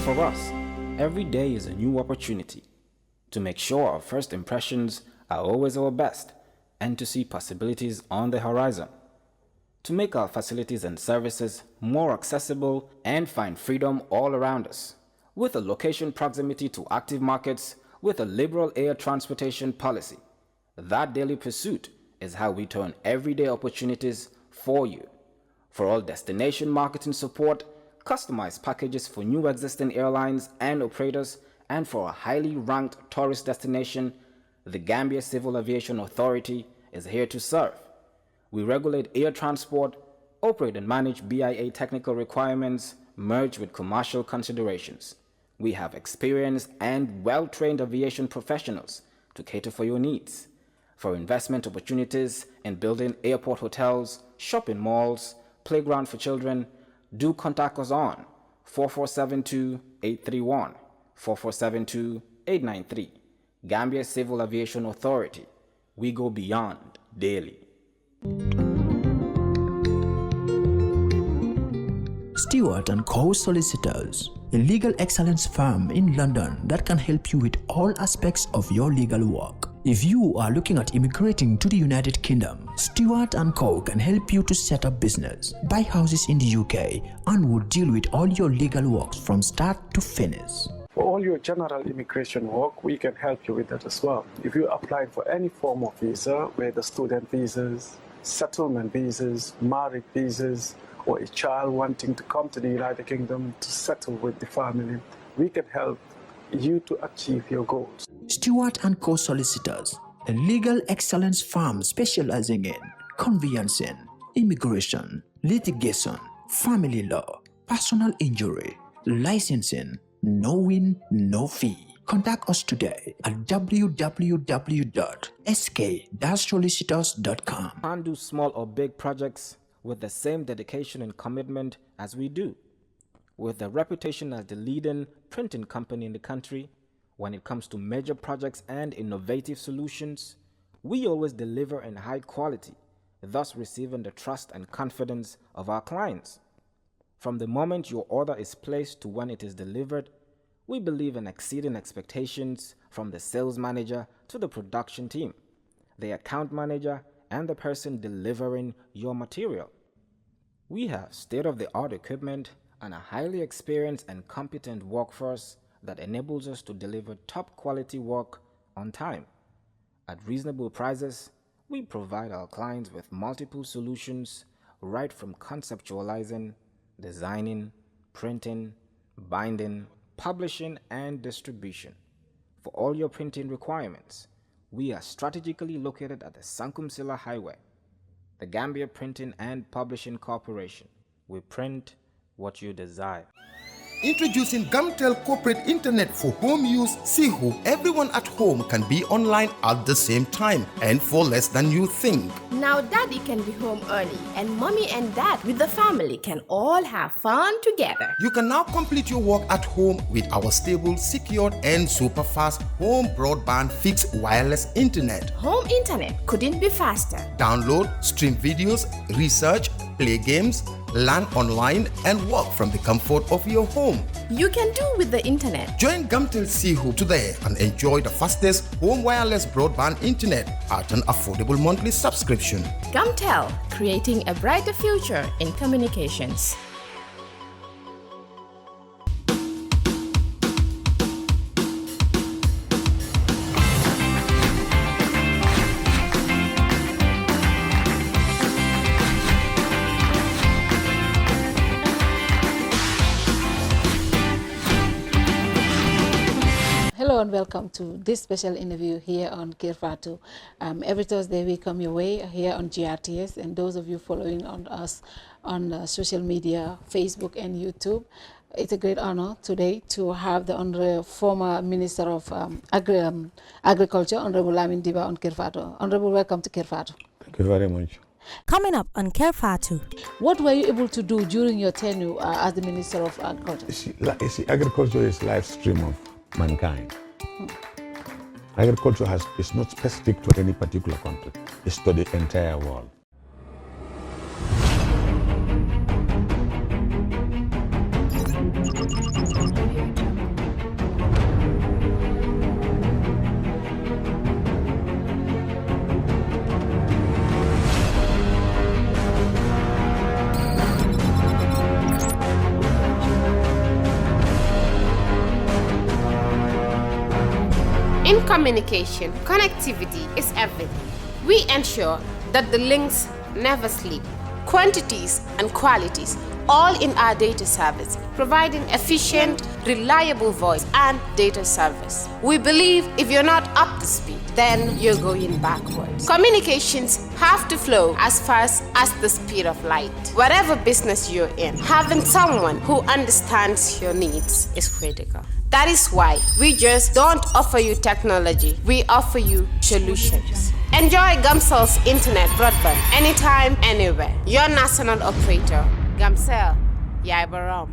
For us, every day is a new opportunity to make sure our first impressions are always our best and to see possibilities on the horizon, to make our facilities and services more accessible and find freedom all around us, with a location proximity to active markets, with a liberal air transportation policy. That daily pursuit is how we turn everyday opportunities for you. For all destination marketing support, customized packages for new existing airlines and operators, and for a highly ranked tourist destination, the Gambia Civil Aviation Authority is here to serve. We regulate air transport, operate and manage BIA technical requirements, merged with commercial considerations. We have experienced and well-trained aviation professionals to cater for your needs. For investment opportunities in building airport hotels, shopping malls, playground for children, do contact us on 4472-831, 4472-893. Gambia Civil Aviation Authority. We go beyond daily. Stewart & Co. Solicitors, a legal excellence firm in London that can help you with all aspects of your legal work. If you are looking at immigrating to the United Kingdom, Stewart & Co. can help you to set up business, buy houses in the UK, and will deal with all your legal works from start to finish. For all your general immigration work, we can help you with that as well. If you're applying for any form of visa, whether student visas, settlement visas, marriage visas, or a child wanting to come to the United Kingdom to settle with the family, we can help you to achieve your goals. Stewart & Co. Solicitors, a legal excellence firm specializing in conveyancing, immigration, litigation, family law, personal injury, licensing, no win, no fee. Contact us today at www.sk-solicitors.com. And do small or big projects with the same dedication and commitment as we do. With a reputation as the leading printing company in the country, when it comes to major projects and innovative solutions, we always deliver in high quality, thus receiving the trust and confidence of our clients. From the moment your order is placed to when it is delivered, we believe in exceeding expectations from the sales manager to the production team, the account manager, and the person delivering your material. We have state-of-the-art equipment and a highly experienced and competent workforce that enables us to deliver top-quality work on time. At reasonable prices, we provide our clients with multiple solutions right from conceptualizing, designing, printing, binding, publishing, and distribution. For all your printing requirements, we are strategically located at the Sankumsila Highway, the Gambia Printing and Publishing Corporation. We print what you desire. Introducing Gamtel Corporate Internet for home use. Sihu, everyone at home can be online at the same time and for less than you think. Now daddy can be home early and mommy and dad with the family can all have fun together. You can now complete your work at home with our stable, secured and super fast home broadband fixed wireless internet. Home internet couldn't be faster. Download, stream videos, research, play games, learn online and work from the comfort of your home. You can do with the internet. Join Gamtel Sihu today and enjoy the fastest home wireless broadband internet at an affordable monthly subscription. Gamtel, creating a brighter future in communications. Hello and welcome to this special interview here on KERR FATOU. Every Thursday we come your way here on GRTS, and those of you following on us on social media, Facebook and YouTube. It's a great honor today to have the former Minister of Agriculture, Honorable Lamin Dibba, on KERR FATOU. Honorable, welcome to KERR FATOU. Thank you very much. Coming up on KERR FATOU. What were you able to do during your tenure as the Minister of Agriculture? You see, agriculture is life stream of mankind. Agriculture is not specific to any particular country. It's to the entire world. In communication, connectivity is everything. We ensure that the links never sleep. Quantities and qualities, all in our data service, providing efficient, reliable voice and data service. We believe if you're not up to speed, then you're going backwards. Communications have to flow as fast as the speed of light. Whatever business you're in, having someone who understands your needs is critical. That is why we just don't offer you technology, we offer you solutions. Enjoy Gamcel's internet broadband anytime, anywhere. Your national operator, Gamcel, Yaibaram.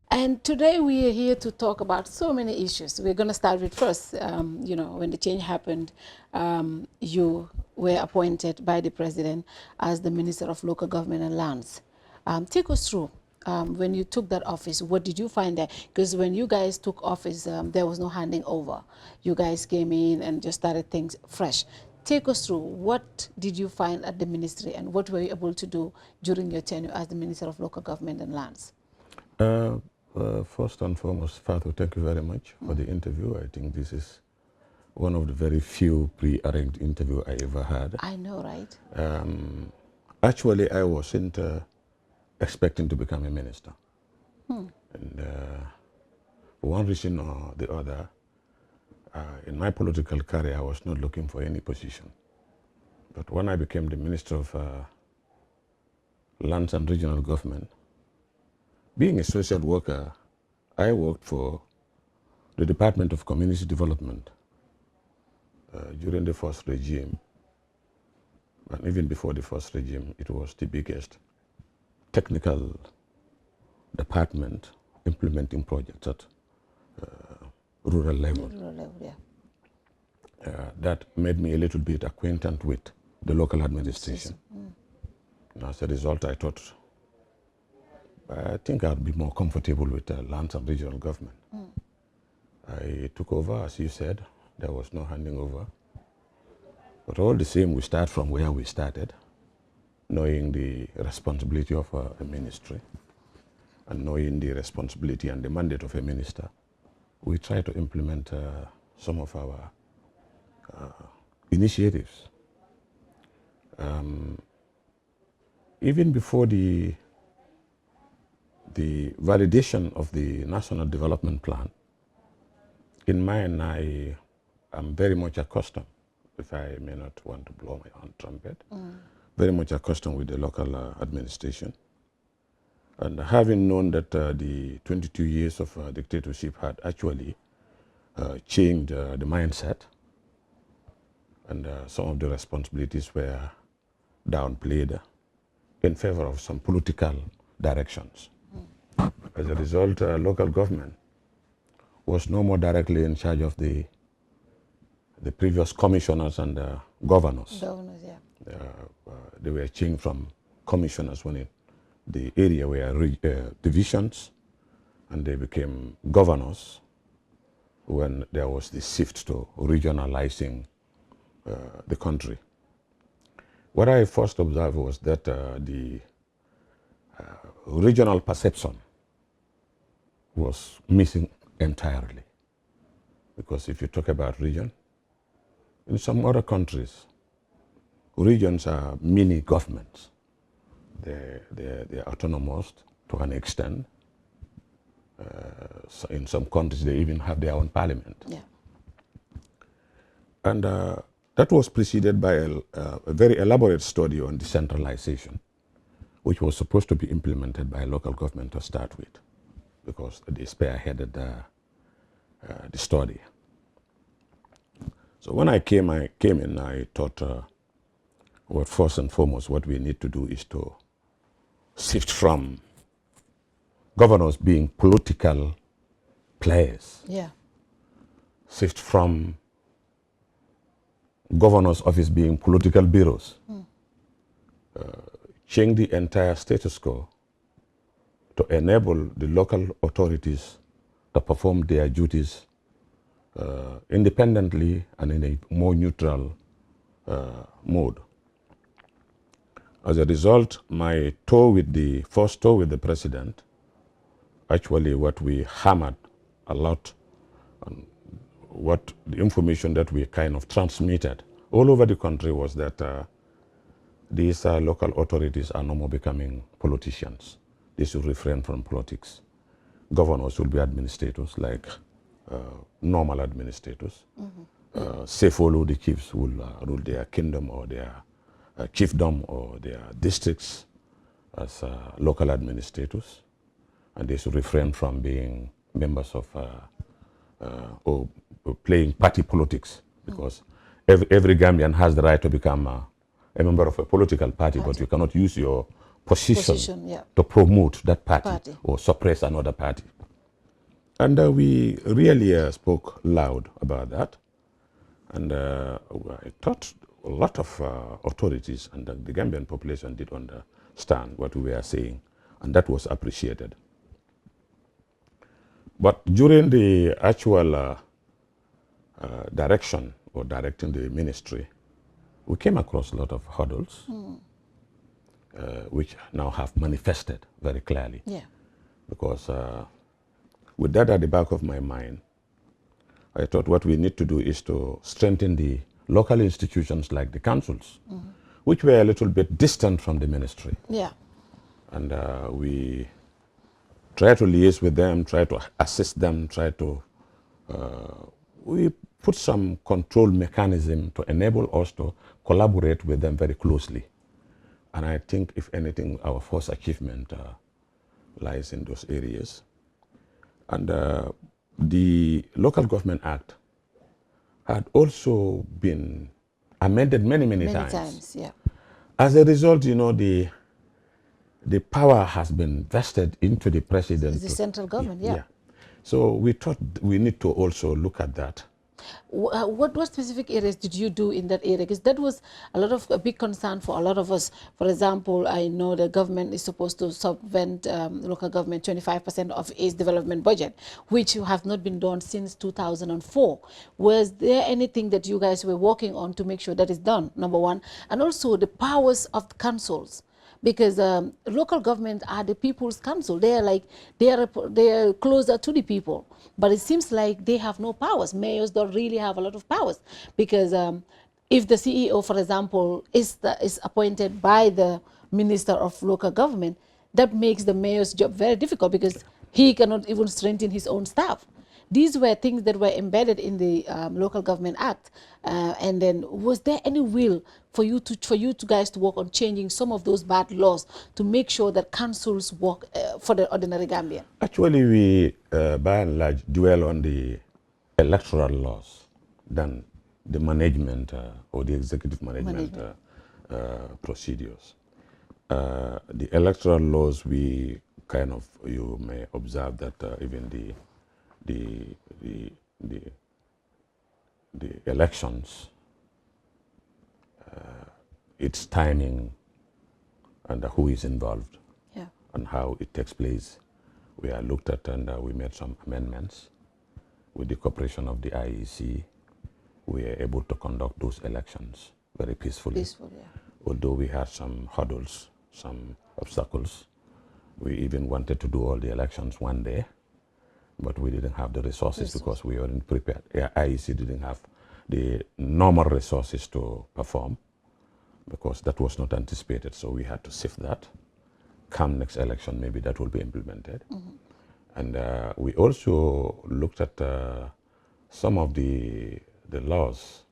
And today we are here to talk about so many issues. We're going to start with first, when the change happened, you were appointed by the president as the Minister of Local Government and Lands. Take us through. When you took that office, what did you find there? Because when you guys took office, there was no handing over. You guys came in and just started things fresh. Take us through, what did you find at the ministry and what were you able to do during your tenure as the Minister of Local Government and Lands? First and foremost, Fatou, thank you very much for the interview. I think this is one of the very few pre-arranged interviews I ever had. I know, right? Actually, I wasn't expecting to become a minister. And for one reason or the other, in my political career, I was not looking for any position. But when I became the Minister of Lands and Regional Government, being a social worker, I worked for the Department of Community Development during the first regime. And even before the first regime, it was the biggest technical department implementing projects at rural level. That made me a little bit acquainted with the local administration. And as a result, I thought, I think I'd be more comfortable with lands and regional government. I took over, as you said, there was no handing over. But all the same, we start from where we started, knowing the responsibility of a ministry and knowing the responsibility and the mandate of a minister. We try to implement some of our initiatives. Even before the validation of the National Development Plan, in mine, I am very much accustomed, if I may not want to blow my own trumpet, very much accustomed with the local administration. And having known that the 22 years of dictatorship had actually changed the mindset, and some of the responsibilities were downplayed in favor of some political directions. As a result, local government was no more directly in charge of the previous commissioners and governors. Governors, yeah. They were changed from commissioners when the area were divisions, and they became governors when there was the shift to regionalizing the country. What I first observed was that the regional perception was missing entirely. Because if you talk about region, in some other countries, regions are mini governments. They're autonomous to an extent. So in some countries, they even have their own parliament. Yeah. And that was preceded by a very elaborate study on decentralization, which was supposed to be implemented by local government to start with, because they spearheaded the study. So when I came in, I thought, what first and foremost, what we need to do is to shift from governors being political players. Yeah. Shift from governor's office being political bureaus. Change the entire status quo to enable the local authorities to perform their duties independently and in a more neutral mode. As a result, my first tour with the president, actually what we hammered a lot And what the information that we kind of transmitted all over the country was that these local authorities are no more becoming politicians. They should refrain from politics. Governors will be administrators, like normal administrators. Sefolo, the chiefs, will rule their kingdom or their chiefdom or their districts as local administrators. And they should refrain from being members of or playing party politics, because every Gambian has the right to become a member of a political party, but you cannot use your position to promote that party or suppress another party. And we really spoke loud about that. And I thought a lot of authorities and the Gambian population did understand what we were saying, and that was appreciated. But during the actual direction or directing the ministry, we came across a lot of hurdles, which now have manifested very clearly. Yeah. Because with that at the back of my mind, I thought what we need to do is to strengthen the local institutions like the councils, which were a little bit distant from the ministry. Yeah. And we try to liaise with them, try to assist them, we put some control mechanism to enable us to collaborate with them very closely. And I think, if anything, our first achievement lies in those areas. And the Local Government Act had also been amended many times. Yeah. As a result, you know, the power has been vested into the president. The central government, yeah. So we thought we need to also look at that. What specific areas did you do in that area? Because that was a big concern for a lot of us. For example, I know the government is supposed to subvent local government 25% of its development budget, which have not been done since 2004. Was there anything that you guys were working on to make sure that is done, number one? And also the powers of the councils. Because local governments are the people's council. They are closer to the people. But it seems like they have no powers. Mayors don't really have a lot of powers. Because if the CEO, for example, is appointed by the Minister of Local Government, that makes the mayor's job very difficult, because he cannot even strengthen his own staff. These were things that were embedded in the Local Government Act. And then, was there any will for you guys to work on changing some of those bad laws to make sure that councils work for the ordinary Gambian? Actually, we, by and large, dwell on the electoral laws than the management or the executive management. Procedures. The electoral laws, we kind of, you may observe that even the elections, its timing and who is involved, and how it takes place, we are looked at, and we made some amendments. With the cooperation of the IEC, we are able to conduct those elections very peacefully. Although we had some hurdles, some obstacles. We even wanted to do all the elections one day, but we didn't have the resources because we weren't prepared. IEC didn't have the normal resources to perform, because that was not anticipated. So we had to sift that. Come next election, maybe that will be implemented. And we also looked at some of the laws.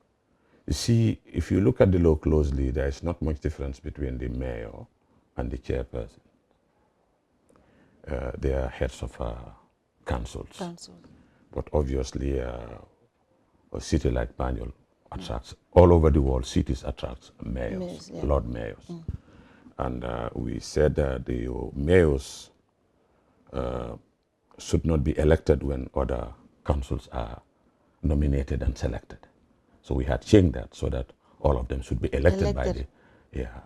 You see, if you look at the law closely, there is not much difference between the mayor and the chairperson. They are heads of councils. But obviously, a city like Banjul attracts, all over the world, cities attract mayors, lord mayors. And we said that the mayors should not be elected when other councils are nominated and selected. So we had changed that so that all of them should be elected. By the,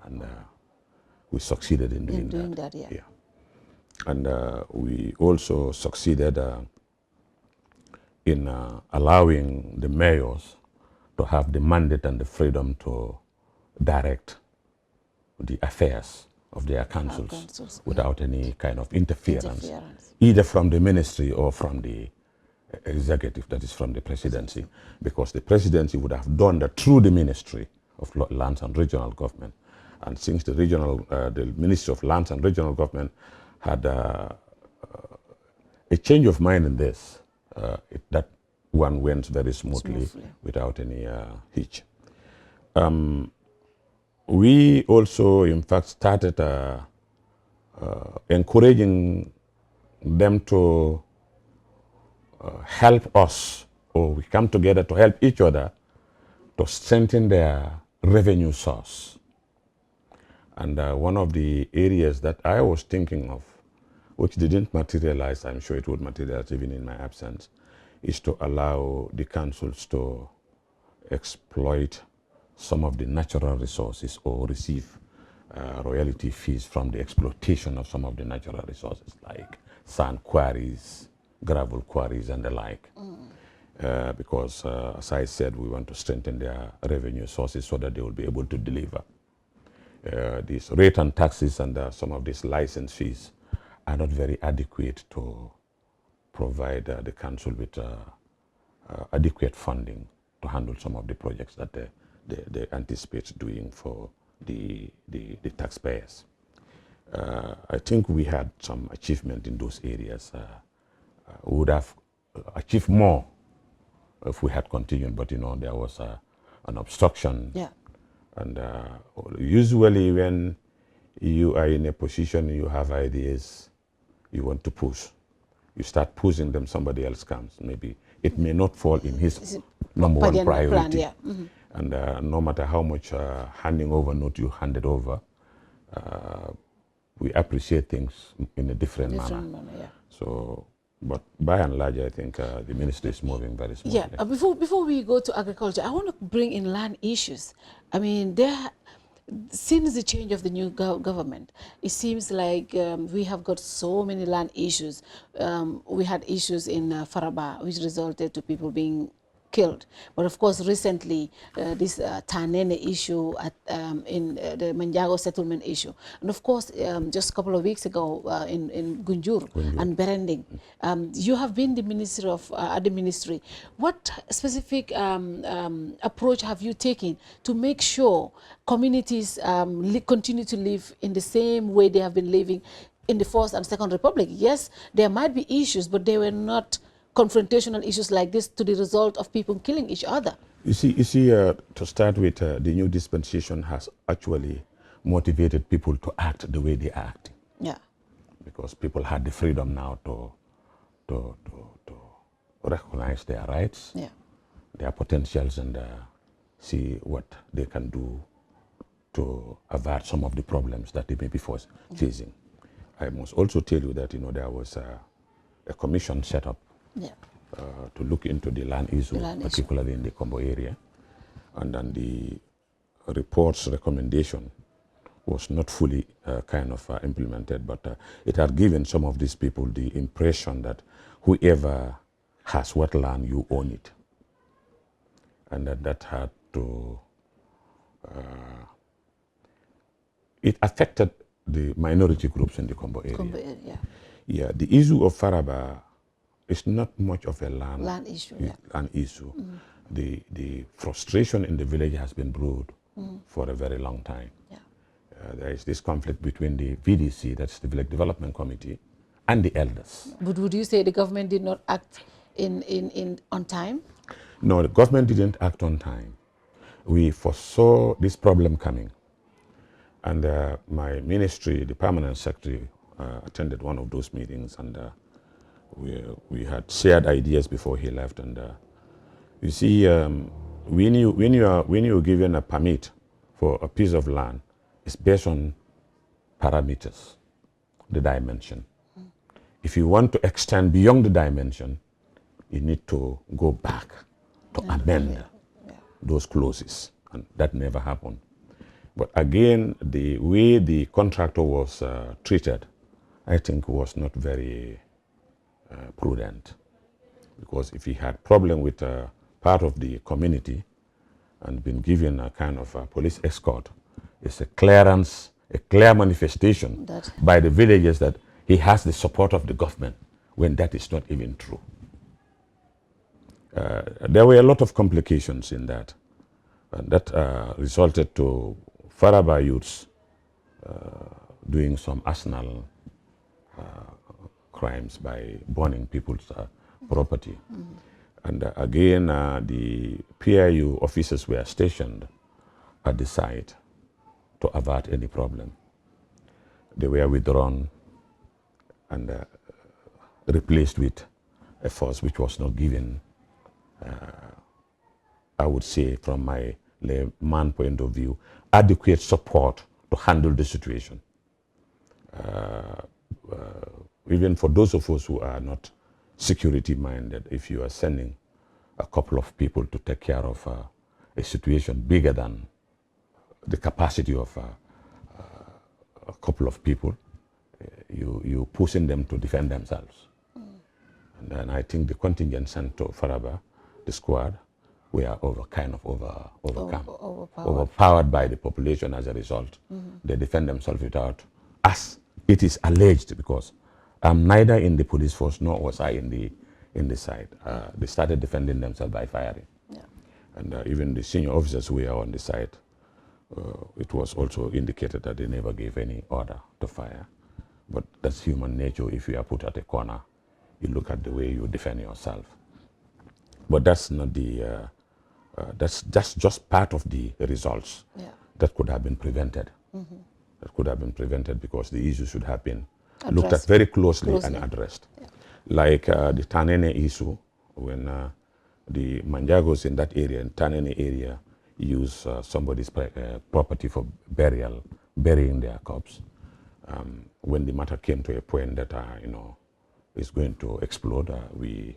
and we succeeded in doing that. And we also succeeded in allowing the mayors to have the mandate and the freedom to direct the affairs of their councils without any kind of interference, either from the ministry or from the executive, that is from the presidency, because the presidency would have done that through the Ministry of Lands and Regional Government. And since the Ministry of Lands and Regional Government had a change of mind in this, that one went very smoothly. Without any hitch. We also, in fact, started encouraging them to help us, or we come together to help each other to strengthen their revenue source. And one of the areas that I was thinking of, which didn't materialize, I'm sure it would materialize even in my absence, is to allow the councils to exploit some of the natural resources or receive royalty fees from the exploitation of some of the natural resources like sand quarries, gravel quarries and the like. Because as I said, we want to strengthen their revenue sources so that they will be able to deliver. These rate and taxes and some of these license fees are not very adequate to provide the council with adequate funding to handle some of the projects that they anticipate doing for the taxpayers. I think we had some achievement in those areas. We would have achieved more if we had continued, but there was an obstruction. Yeah. And usually when you are in a position, you have ideas, you want to push. You start pushing them, somebody else comes. Maybe it may not fall in his number one priority. Plan, yeah. And no matter how much handing over note you handed over, we appreciate things in a different manner. Yeah. So, but by and large, I think the ministry is moving very smoothly. Yeah. Before we go to agriculture, I want to bring in land issues. I mean, since the change of the new government, it seems like we have got so many land issues. We had issues in Faraba, which resulted to people being killed. But of course, recently, this Tanene issue in the Manjago settlement issue. And of course, just a couple of weeks ago in Gunjur and Berending, you have been the minister of, at the ministry. What specific approach have you taken to make sure communities continue to live in the same way they have been living in the First and Second Republic? Yes, there might be issues, but they were not confrontational issues like this to the result of people killing each other. You see, to start with, the new dispensation has actually motivated people to act the way they act. Yeah. Because people had the freedom now to recognize their rights, yeah, their potentials, and see what they can do to avert some of the problems that they may be facing. I must also tell you that there was a commission set up to look into the land issue, particularly in the Combo area. And then the report's recommendation was not fully implemented, but it had given some of these people the impression that whoever has what land, you own it. And that had to, it affected the minority groups in the Combo area. Yeah, the issue of Faraba is not much of a land issue. The frustration in the village has been brewed for a very long time. Yeah. There is this conflict between the VDC, that's the Village Development Committee, and the elders. But would you say the government did not act on time? No, the government didn't act on time. We foresaw this problem coming. And my ministry, the permanent secretary, attended one of those meetings, and we had shared ideas before he left. And you see, when you're given a permit for a piece of land, it's based on parameters, the dimension. If you want to extend beyond the dimension, you need to go back to amend those clauses, and that never happened. But again, the way the contractor was treated, I think was not very prudent, because if he had problem with part of the community and been given a kind of a police escort, it's a clear manifestation by the villagers that he has the support of the government, when that is not even true. There were a lot of complications in that. And that resulted to Faraba youths doing some arsenal crimes by burning people's property. And again, the PIU officers were stationed at the site to avert any problem. They were withdrawn and replaced with a force which was not given, I would say, from my layman point of view, adequate support to handle the situation. Even for those of us who are not security minded, if you are sending a couple of people to take care of a situation bigger than the capacity of a couple of people, you pushing them to defend themselves. And then I think the contingent sent to Faraba, the squad, were overpowered by the population as a result. They defend themselves without, as it is alleged, because I'm neither in the police force nor was I in the site. They started defending themselves by firing. Yeah. And even the senior officers who were on the site, it was also indicated that they never gave any order to fire. But that's human nature. If you are put at a corner, you look at the way you defend yourself. But that's not the, that's just part of the results that could have been prevented. That could have been prevented because the issue should have been looked at very closely and addressed. Yeah. Like the Tanene issue, when the Manjagos in that area, in Tanene area, use somebody's property for burial, burying their corpse. When the matter came to a point that, is going to explode, we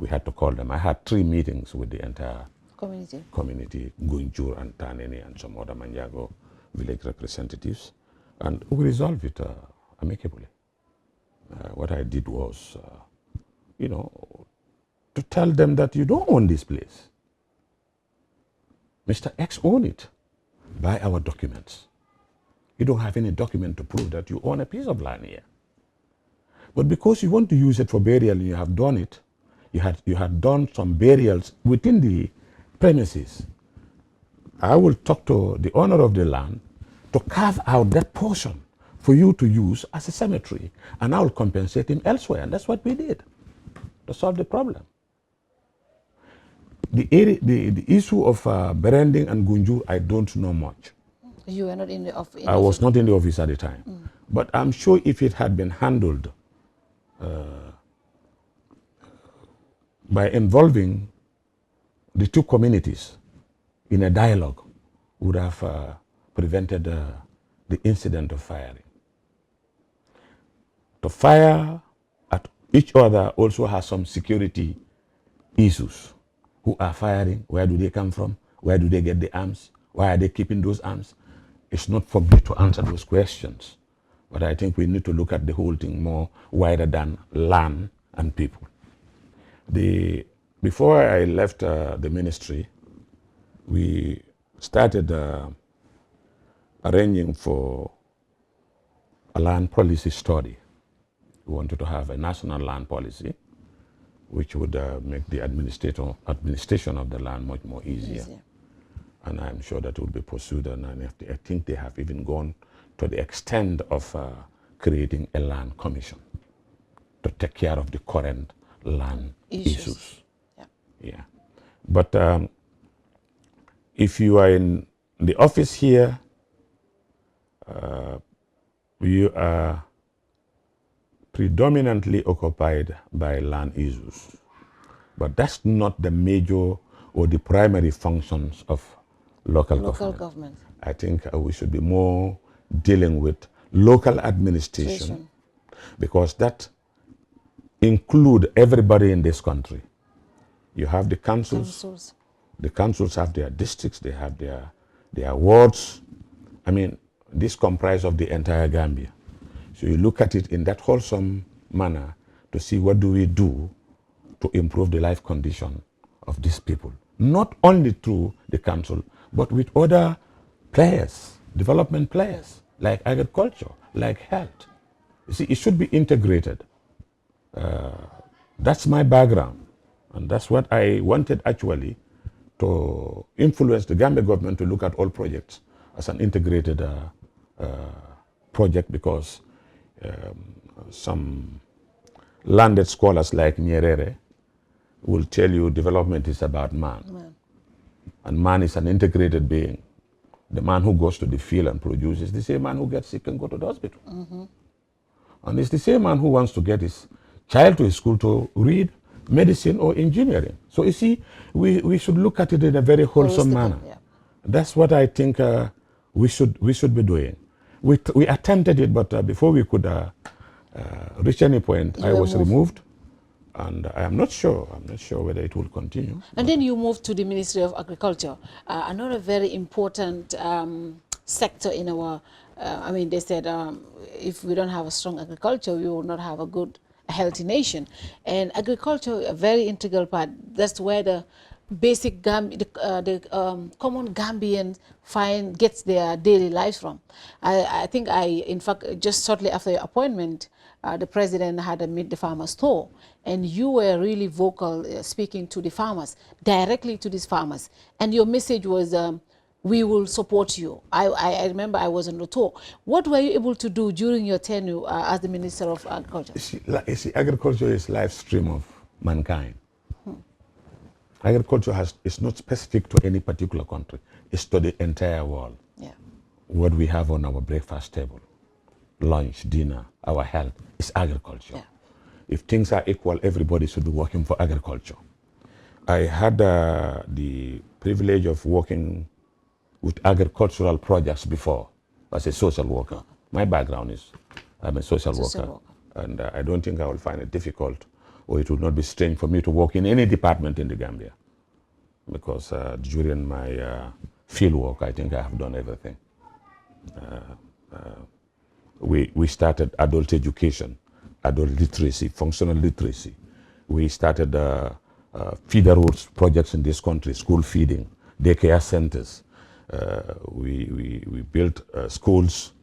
had to call them. I had 3 meetings with the entire community, Gunjur and Tanene and some other Manjago village representatives, and we resolved it amicably. What I did was, to tell them that you don't own this place. Mr. X owned it by our documents. You don't have any document to prove that you own a piece of land here. But because you want to use it for burial and you have done it, you had done some burials within the premises, I will talk to the owner of the land to carve out that portion for you to use as a cemetery, and I will compensate him elsewhere. And that's what we did to solve the problem. The issue of Berending and Gunjur, I don't know much. You were not in the office? I was not in the office at the time. But I'm sure if it had been handled by involving the 2 communities in a dialogue, would have prevented the incident of firing. To fire at each other also has some security issues. Who are firing? Where do they come from? Where do they get the arms? Why are they keeping those arms? It's not for me to answer those questions. But I think we need to look at the whole thing more wider than land and people. Before I left the ministry, we started arranging for a land policy study. We wanted to have a national land policy, which would make the administration of the land much more easier. And I'm sure that will be pursued, and I think they have even gone to the extent of creating a land commission to take care of the current land issues. Yeah. But if you are in the office here, you are predominantly occupied by land issues. But that's not the major or the primary functions of local government. I think we should be more dealing with local administration, because that includes everybody in this country. You have the councils. The councils have their districts, they have their wards. I mean, this comprises of the entire Gambia. So you look at it in that wholesome manner to see what do we do to improve the life condition of these people. Not only through the council, but with other players, development players, like agriculture, like health. You see, it should be integrated. That's my background. And that's what I wanted actually, to influence the Gambia government to look at all projects as an integrated project, because some landed scholars like Nyerere will tell you development is about man. And man is an integrated being. The man who goes to the field and produces, the same man who gets sick and go to the hospital. And it's the same man who wants to get his child to his school to read medicine or engineering. So you see, we should look at it in a very wholesome manner. Yeah. That's what I think we should be doing. We attempted it, but before we could reach any point, I was removed. And I'm not sure whether it will continue. And then you moved to the Ministry of Agriculture, another very important sector in our, I mean, they said if we don't have a strong agriculture, we will not have a good, healthy nation. And agriculture, a very integral part. That's where the basic common Gambian gets their daily lives from. I think in fact, just shortly after your appointment, the president had a Meet the Farmers tour, and you were really vocal, speaking to the farmers, directly to these farmers. And your message was, we will support you. I remember I was on the tour. What were you able to do during your tenure as the Minister of Agriculture? You see, agriculture is life stream of mankind. Agriculture is not specific to any particular country. It's to the entire world. Yeah. What we have on our breakfast table, lunch, dinner, our health, is agriculture. Yeah. If things are equal, everybody should be working for agriculture. I had the privilege of working with agricultural projects before as a social worker. My background is I'm a social worker. And I don't think I will find it difficult, or it would not be strange for me to work in any department in the Gambia, because during my field work, I think I have done everything. We started adult education, adult literacy, functional literacy. We started feeder routes projects in this country, school feeding, daycare centers. We built schools,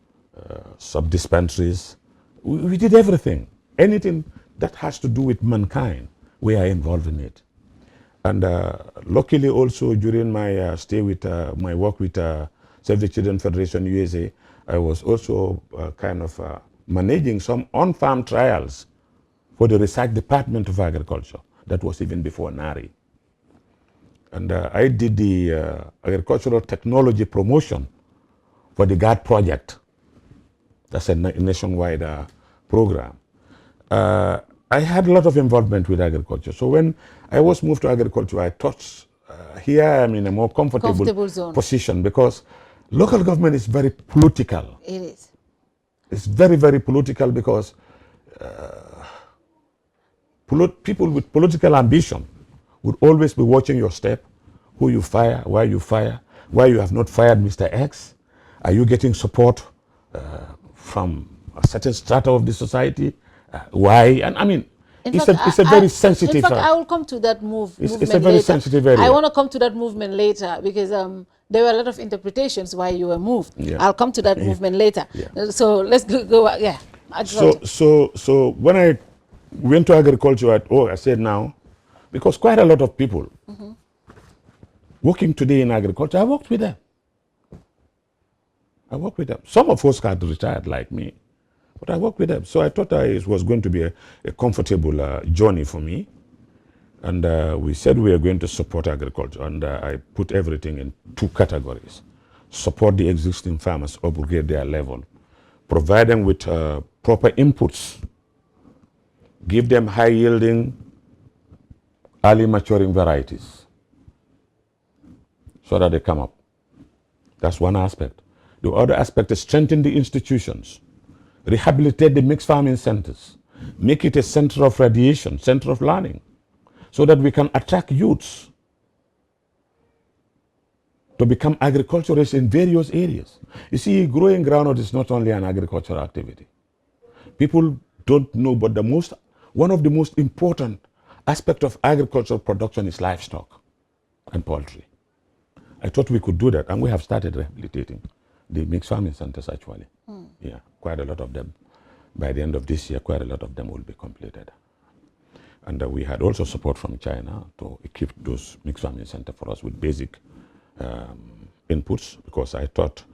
sub-dispensaries. We did everything. Anything that has to do with mankind, we are involved in it. And luckily also during my stay with, my work with Save the Children Federation USA, I was also kind of managing some on-farm trials for the research department of agriculture. That was even before NARI. And I did the agricultural technology promotion for the GAD project. That's a nationwide program. I had a lot of involvement with agriculture. So when I was moved to agriculture, I thought here I am in a more comfortable zone. Position, because local government is very political. It is. It's very, very political, because people with political ambition would always be watching your step, who you fire, why you have not fired Mr. X, are you getting support from a certain strata of the society, why, and I mean, it's a very sensitive. In fact, I will come to that movement it's a very later. sensitive area. I want to come to that movement later, because there were a lot of interpretations why you were moved. Yeah. I'll come to that movement later. Yeah. So let's go yeah. So when I went to agriculture, I said now, because quite a lot of people working today in agriculture, I worked with them. Some of us had retired like me, but I worked with them. So I thought it was going to be a comfortable journey for me. And we said we are going to support agriculture. And I put everything in two categories. Support the existing farmers, upgrade their level. Provide them with proper inputs. Give them high-yielding, early maturing varieties so that they come up. That's one aspect. The other aspect is strengthen the institutions. Rehabilitate the mixed farming centers. Make it a center of radiation, center of learning, so that we can attract youths to become agriculturists in various areas. You see, growing groundnut is not only an agricultural activity. People don't know, but one of the most important aspects of agricultural production is livestock and poultry. I thought we could do that, and we have started rehabilitating the mixed farming centers actually. Yeah, quite a lot of them. By the end of this year, quite a lot of them will be completed. And we had also support from China to equip those mixed farming centers for us with basic inputs, because I thought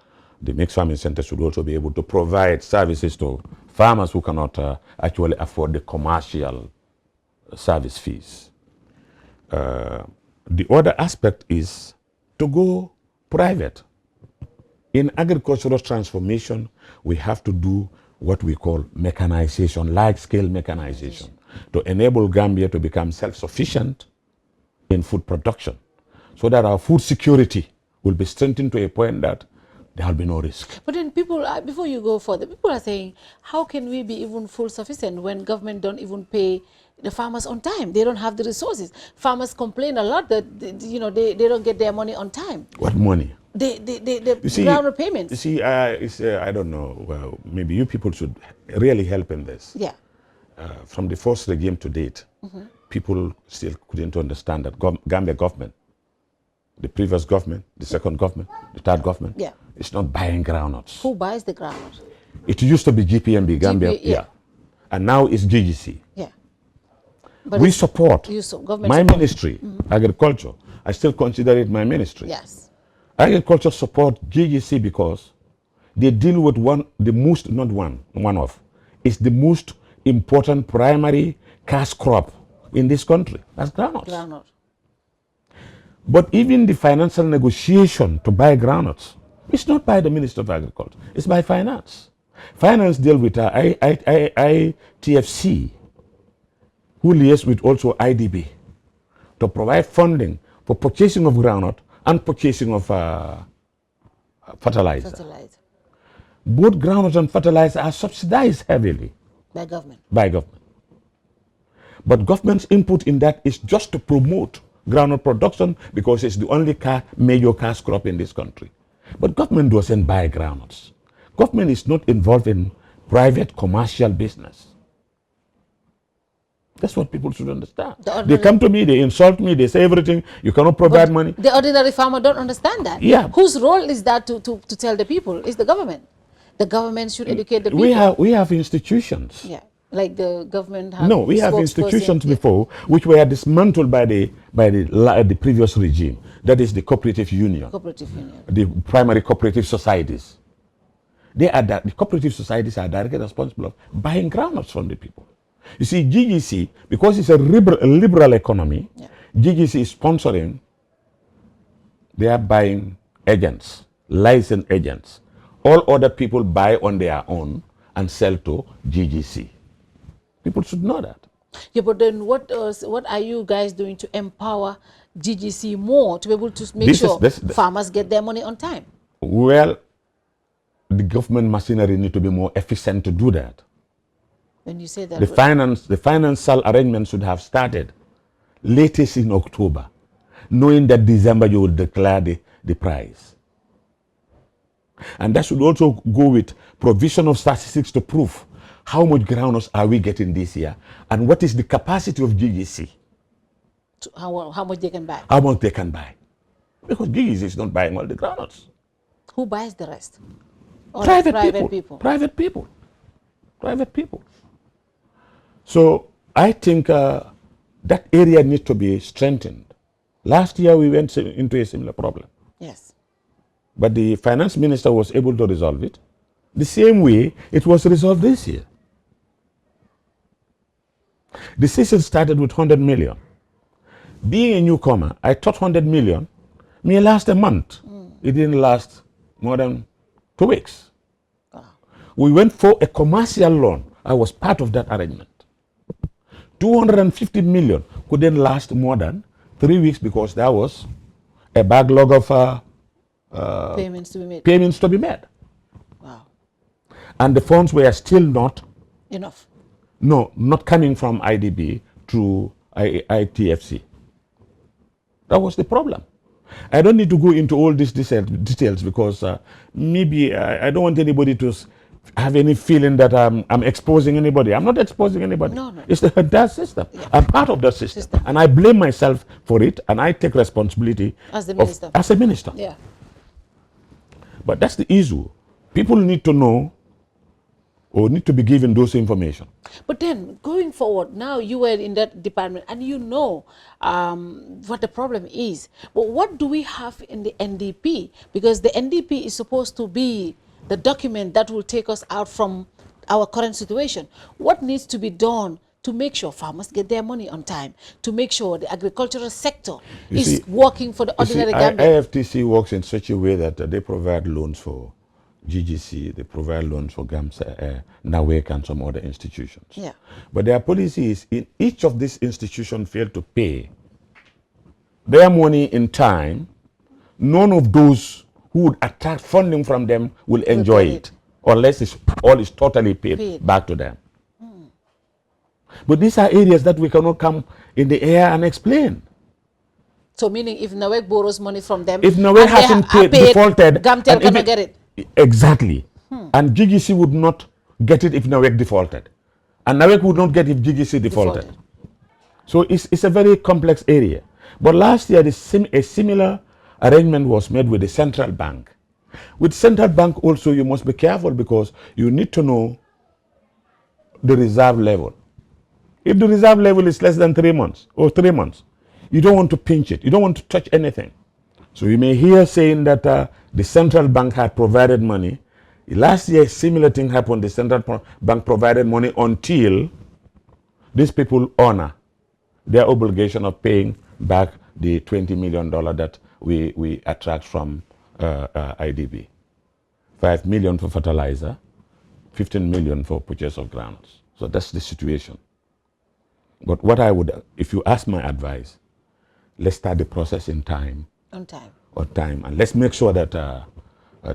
the mixed farming centers should also be able to provide services to farmers who cannot actually afford the commercial service fees. The other aspect is to go private. In agricultural transformation, we have to do what we call mechanization, large-scale mechanization, to enable Gambia to become self-sufficient in food production, so that our food security will be strengthened to a point that there will be no risk. But then people, before you go further, people are saying, how can we be even full sufficient when government don't even pay the farmers on time? They don't have the resources. Farmers complain a lot that they don't get their money on time. What money? The ground payments. You see, I don't know. Well, maybe you people should really help in this. Yeah. From the first regime to date, people still couldn't understand that Gambia government, the previous government, the second government, the third government, it's not buying groundnuts. Who buys the groundnut? It used to be GPMB, Gambia, and now it's GGC. Yeah. But we support my ministry, agriculture. I still consider it my ministry. Yes. Agriculture support GGC because they deal with the most important primary cash crop in this country. That's groundnuts. But even the financial negotiation to buy groundnuts, it's not by the Minister of Agriculture, it's by finance. Finance deal with ITFC, who liaises with also IDB to provide funding for purchasing of groundnut and purchasing of fertilizer. Both groundnut and fertilizer are subsidized heavily by government. But government's input in that is just to promote groundnut production because it's the only major cash crop in this country. But government doesn't buy groundnuts. Government is not involved in private commercial business. That's what people should understand. They come to me, they insult me, they say everything, you cannot provide money. The ordinary farmer don't understand that. Yeah. Whose role is that to tell the people? It's the government. The government should educate the people. We have institutions. Yeah. Like the government has. No, we have institutions before which were dismantled by the previous regime. That is the cooperative union. The primary cooperative societies. The cooperative societies are directly responsible of buying groundnuts from the people. You see, GGC, because it's a liberal economy, GGC is sponsoring, they are buying agents, licensed agents. All other people buy on their own and sell to GGC. People should know that. Yeah, but then what are you guys doing to empower GGC more to be able to make sure farmers get their money on time? Well, the government machinery need to be more efficient to do that. When you say that, the financial arrangement should have started latest in October, knowing that December you will declare the price. And that should also go with provision of statistics to prove how much groundnuts are we getting this year and what is the capacity of GGC. How much they can buy. How much they can buy. Because GGC is not buying all the groundnuts. Who buys the rest? Private people. Private people. So I think that area needs to be strengthened. Last year we went into a similar problem. Yes. But the finance minister was able to resolve it the same way it was resolved this year. The session started with 100 million. Being a newcomer, I thought 100 million may last a month. It didn't last more than 2 weeks. We went for a commercial loan. I was part of that arrangement. 250 million couldn't last more than 3 weeks because there was a backlog of payments to be made. Wow. And the funds were still not enough. No, not coming from IDB through ITFC. That was the problem. I don't need to go into all these details because maybe I don't want anybody to have any feeling that I'm exposing anybody. I'm not exposing anybody. No. It's the entire system. Yeah. I'm part of that system. And I blame myself for it and I take responsibility as the minister. As a minister. Yeah. But that's the issue. People need to know or need to be given those information. But then, going forward, now you were in that department and you know what the problem is. But what do we have in the NDP? Because the NDP is supposed to be the document that will take us out from our current situation. What needs to be done to make sure farmers get their money on time, to make sure the agricultural sector is working for the ordinary Gambian? IFTC works in such a way that they provide loans for GGC, they provide loans for GAMSA, NAWEC, and some other institutions. Yeah. But their policy is, in each of these institutions fail to pay their money in time, none of those who would attract funding from them will enjoy it, unless all is totally paid back to them. But these are areas that we cannot come in the air and explain. So meaning if NAWEC borrows money from them, if NAWEC hasn't paid, defaulted, Gamtel cannot get it. Exactly. And GGC would not get it if NAWEC defaulted. And NAWEC would not get it if GGC defaulted. So it's a very complex area. But last year, a similar arrangement was made with the central bank. With central bank also, you must be careful because you need to know the reserve level. If the reserve level is less than 3 months or 3 months, you don't want to pinch it. You don't want to touch anything. So you may hear saying that the central bank had provided money. Last year, a similar thing happened. The central bank provided money until these people honor their obligation of paying back the $20 million that we attract from IDB. $5 million for fertilizer, $15 million for purchase of grounds. So that's the situation. But what I would, if you ask my advice, let's start the process in time. On time. On time. And let's make sure that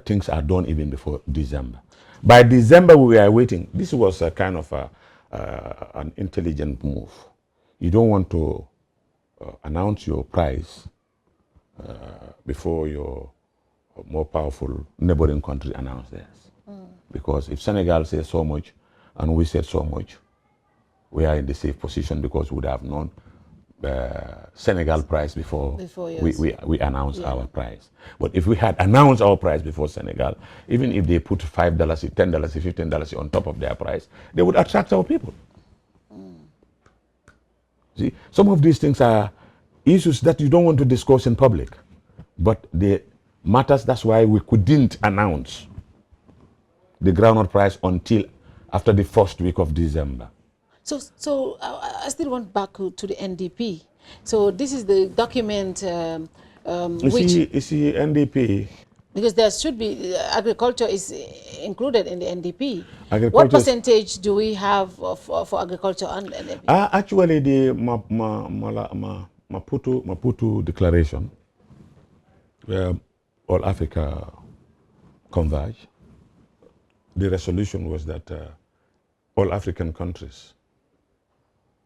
things are done even before December. By December, we were waiting. This was a kind of an intelligent move. You don't want to announce your price before your more powerful neighboring country announce theirs. Because if Senegal says so much and we said so much, we are in the safe position because we would have known Senegal price before we announce our price. But if we had announced our price before Senegal, even if they put $5, $10, $15 on top of their price, they would attract our people. See, some of these things are issues that you don't want to discuss in public, but they matters. That's why we couldn't announce the groundnut price until after the first week of December. So I still want back to the NDP. So this is the document you see, NDP. Because there should be, agriculture is included in the NDP. What percentage do we have for agriculture on the NDP? Actually, the Maputo Declaration, where all Africa converge, the resolution was that all African countries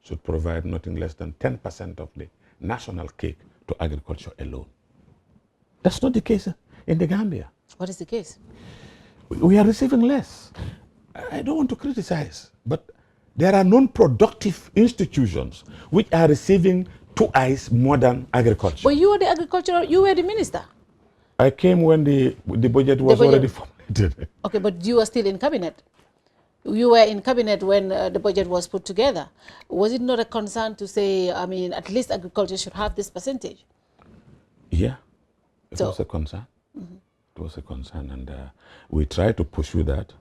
should provide nothing less than 10% of the national cake to agriculture alone. That's not the case in the Gambia. What is the case? We are receiving less. I don't want to criticize, but there are non-productive institutions which are receiving twice more than agriculture. But you were the agricultural, you were the minister. I came when the budget was already formulated. Okay, but you were still in cabinet. You were in cabinet when the budget was put together. Was it not a concern to say, I mean, at least agriculture should have this percentage? Yeah, it was a concern. It was a concern, and we tried to pursue that.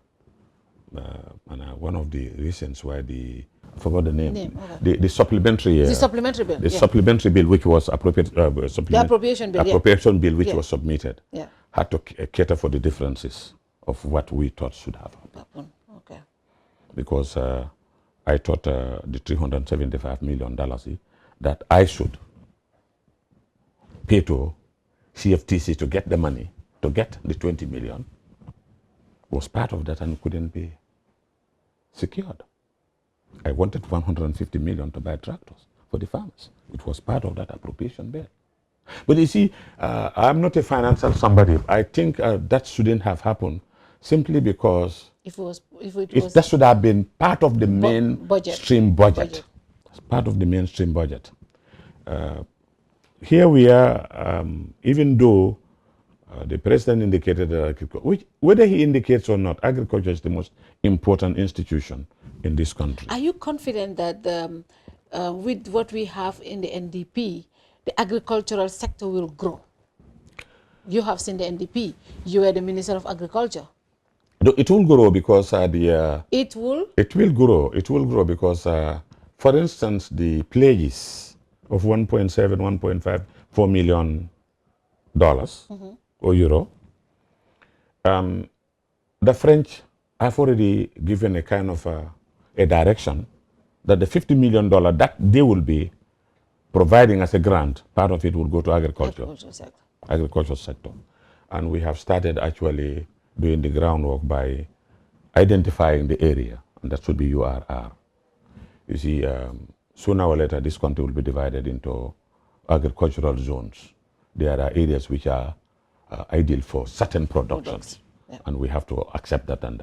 And one of the reasons why I forgot the name. The supplementary. The supplementary bill. The supplementary bill, which was appropriate. The appropriation bill. Appropriation bill, which was submitted, had to cater for the differences of what we thought should have happened. Okay. Because I thought the $375 million that I should pay to CFTC to get the money, to get the 20 million, was part of that and couldn't be secured. I wanted 150 million to buy tractors for the farmers. It was part of that appropriation bill. But you see, I'm not a financial somebody. I think that shouldn't have happened simply because that should have been part of the mainstream budget. It's part of the mainstream budget. Here we are, even though The president indicated that whether he indicates or not, agriculture is the most important institution in this country. Are you confident that with what we have in the NDP, the agricultural sector will grow? You have seen the NDP. You are the Minister of Agriculture. It will grow because It will? It will grow. It will grow because, for instance, the pledges of 1.7, 1.5, $4 million or euro. The French have already given a kind of a direction that the $50 million that they will be providing as a grant, part of it will go to agricultural sector. And we have started actually doing the groundwork by identifying the area, and that should be URR. You see, sooner or later, this country will be divided into agricultural zones. There are areas which are ideal for certain productions, and we have to accept that and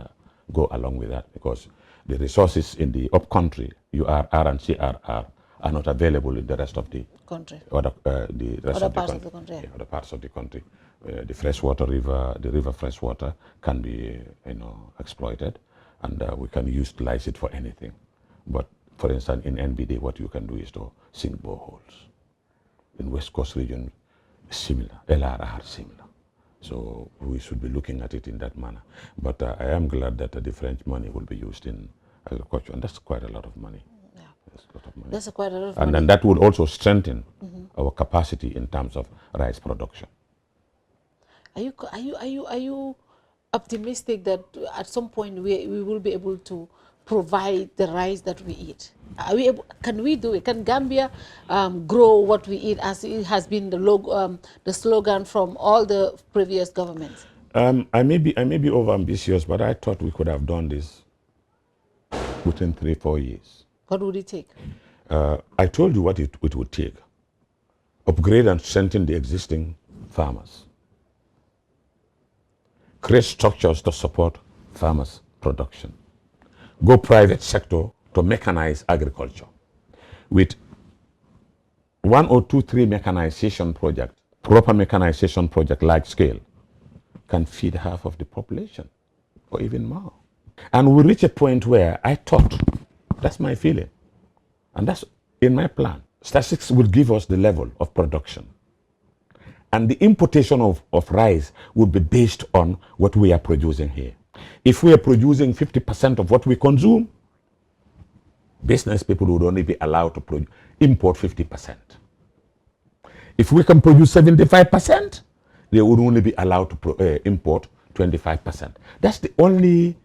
go along with that, because the resources in the upcountry, URR and CRR, are not available in the rest of the country. Other parts of the country. The freshwater river, the river freshwater can be, exploited, and we can utilize it for anything. But for instance, in NBD, what you can do is to sink boreholes. In West Coast region, similar, LRR similar. So we should be looking at it in that manner. But I am glad that the French money will be used in agriculture, and that's quite a lot of money. Yeah. That's a lot of money. That's quite a lot of money. And that will also strengthen our capacity in terms of rice production. Are you optimistic that at some point we will be able to provide the rice that we eat? Can we do it? Can Gambia grow what we eat, as it has been the slogan from all the previous governments? I may be over ambitious, but I thought we could have done this within 3-4 years. What would it take? I told you what it would take. Upgrade and strengthen the existing farmers. Create structures to support farmers' production. Go private sector to mechanize agriculture. With 1 or 2, 3 mechanization project, proper mechanization project, large scale, can feed half of the population or even more. And we reach a point where I thought, that's my feeling, and that's in my plan. Statistics will give us the level of production. And the importation of rice would be based on what we are producing here. If we are producing 50% of what we consume, business people would only be allowed to import 50%. If we can produce 75%, they would only be allowed to import 25%. That's the only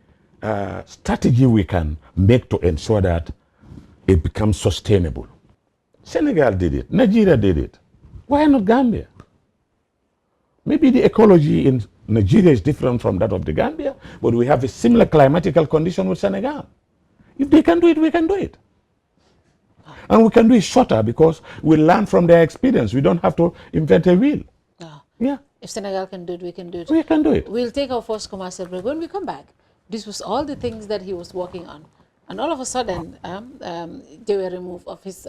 strategy we can make to ensure that it becomes sustainable. Senegal did it. Nigeria did it. Why not Gambia? Maybe the ecology in Nigeria is different from that of the Gambia, but we have a similar climatical condition with Senegal. If they can do it, we can do it. And we can do it shorter because we learn from their experience. We don't have to invent a wheel. Yeah. If Senegal can do it, we can do it. We can do it. We'll take our first commercial break. When we come back, this was all the things that he was working on. And all of a sudden, they were removed of his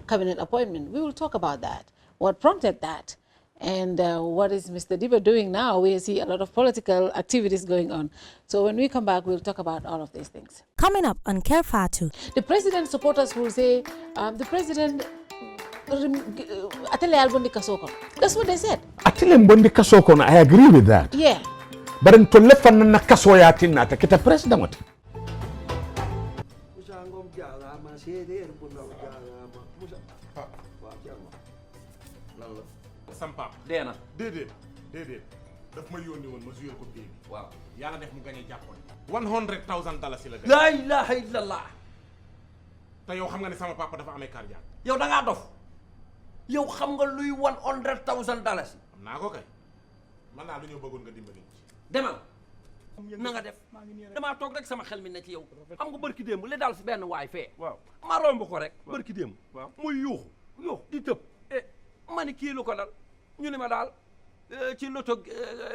cabinet appointment. We will talk about that. What prompted that? And what is Mr. Dibba doing now? We see a lot of political activities going on. So when we come back, we'll talk about all of these things. Coming up on KERR FATOU. The president's supporters will say, the president, that's what they said. I agree with that. Yeah. But in Tolefanana Kasoyatina, the president. Sampap deena déedéet daf ma yónni woon ma jouer ko bii waaw yàlla def mu gagné jàppoon $100,000 la la ilaha illallah te yow xam nga ne sama papa dafa amee cardiaque yow da ngaa dof yow xam nga luy $100,000 am naa ko kay man naa lu ñoo bëggoon nga dimbali ci demal na nga def damaa toog rek sama xel mi ne ci yow xam nga barki démb li daal si benn waay fee waaw ma romb ko rek barki démb waaw muy yuuxu di tëb ma ni kii lu ko dal ñu ne ma daal ci loto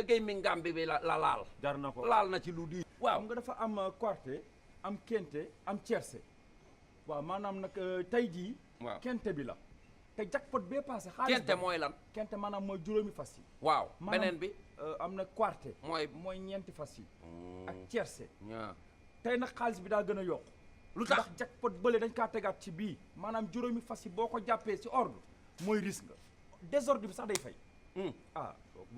gaming Gambie bi la laal jar na ko laal na ci lu di waaw nga dafa am quarté am kente am tiercé waaw maanaam nag tey jii kente bi la te jackpot bee passé kente mooy lan kente maanaam mooy juróomi fas yi waaw beneen bi am na quarte mooy ñeenti fas yi ak tiercé tey nag xaalis bi daa gën a yokk lu tax ndax jackpot bële dañ kaa tegaat ci bii maanaam juróomi fas yi boo ko jàppee ci ordre mooy risque nga désordre bi sax day fay bu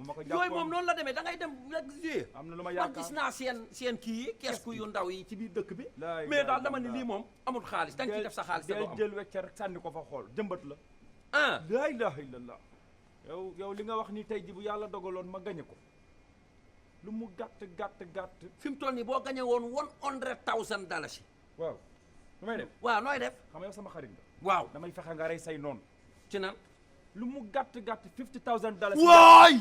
ma ko jàppoon yooyu moom noonu la demee da ngay dem rek jouer am na lu ma yaakaar man gis naa seen kii yi kees yu ndaw yi ci biir dëkk bi mais daal dama ni lii moom amul xaalis da nga ciy def sa xaalis del jël wecce rek sànni ko fa xool jëmbat la laa ilaha illallah yow li nga wax ni tey ji bu yàlla dogaloon ma gañe ko lu mu gàtt fi mu toll nii boo gañe woon $100,000 waaw nu may def waaw nooy def xam nga yow sama xarit nga waaw damay fexe nga rey say noonu ci nan lu mu gàtt $50,000 waay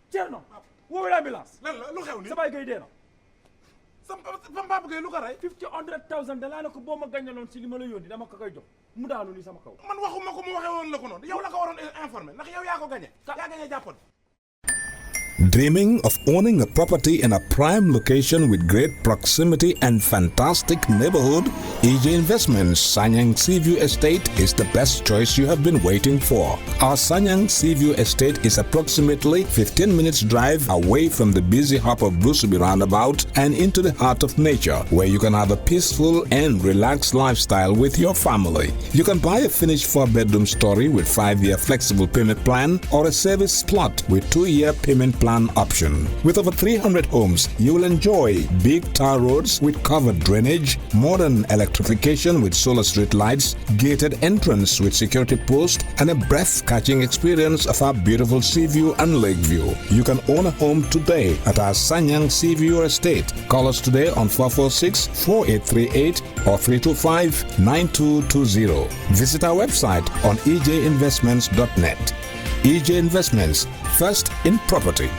Thierno woowee l'ambulance lan la lu xew ni sa baay gay dee na sama papa gay lu ko rey $100,000 dalaa ne ko boo ma gañaloon si li ma la yónni dama ko koy jox mu daanu ni sama kaw man waxuma ko mu waxee woon la ko noonu yow la ko waroon informer ndax yow yaa ko gañe jàppoon. Dreaming of owning a property in a prime location with great proximity and fantastic neighborhood? EJ Investments Sanyang Seaview Estate is the best choice you have been waiting for. Our Sanyang Seaview Estate is approximately 15 minutes drive away from the busy hub of Brusubi roundabout and into the heart of nature, where you can have a peaceful and relaxed lifestyle with your family. You can buy a finished 4-bedroom story with 5-year flexible payment plan or a service plot with 2-year payment plan option. With over 300 homes, you will enjoy big tar roads with covered drainage, modern electrification with solar street lights, gated entrance with security post, and a breath-catching experience of our beautiful sea view and lake view. You can own a home today at our Sanyang Seaview Estate. Call us today on 446-4838 or 325-9220. Visit our website on ejinvestments.net. EJ Investments, first in property.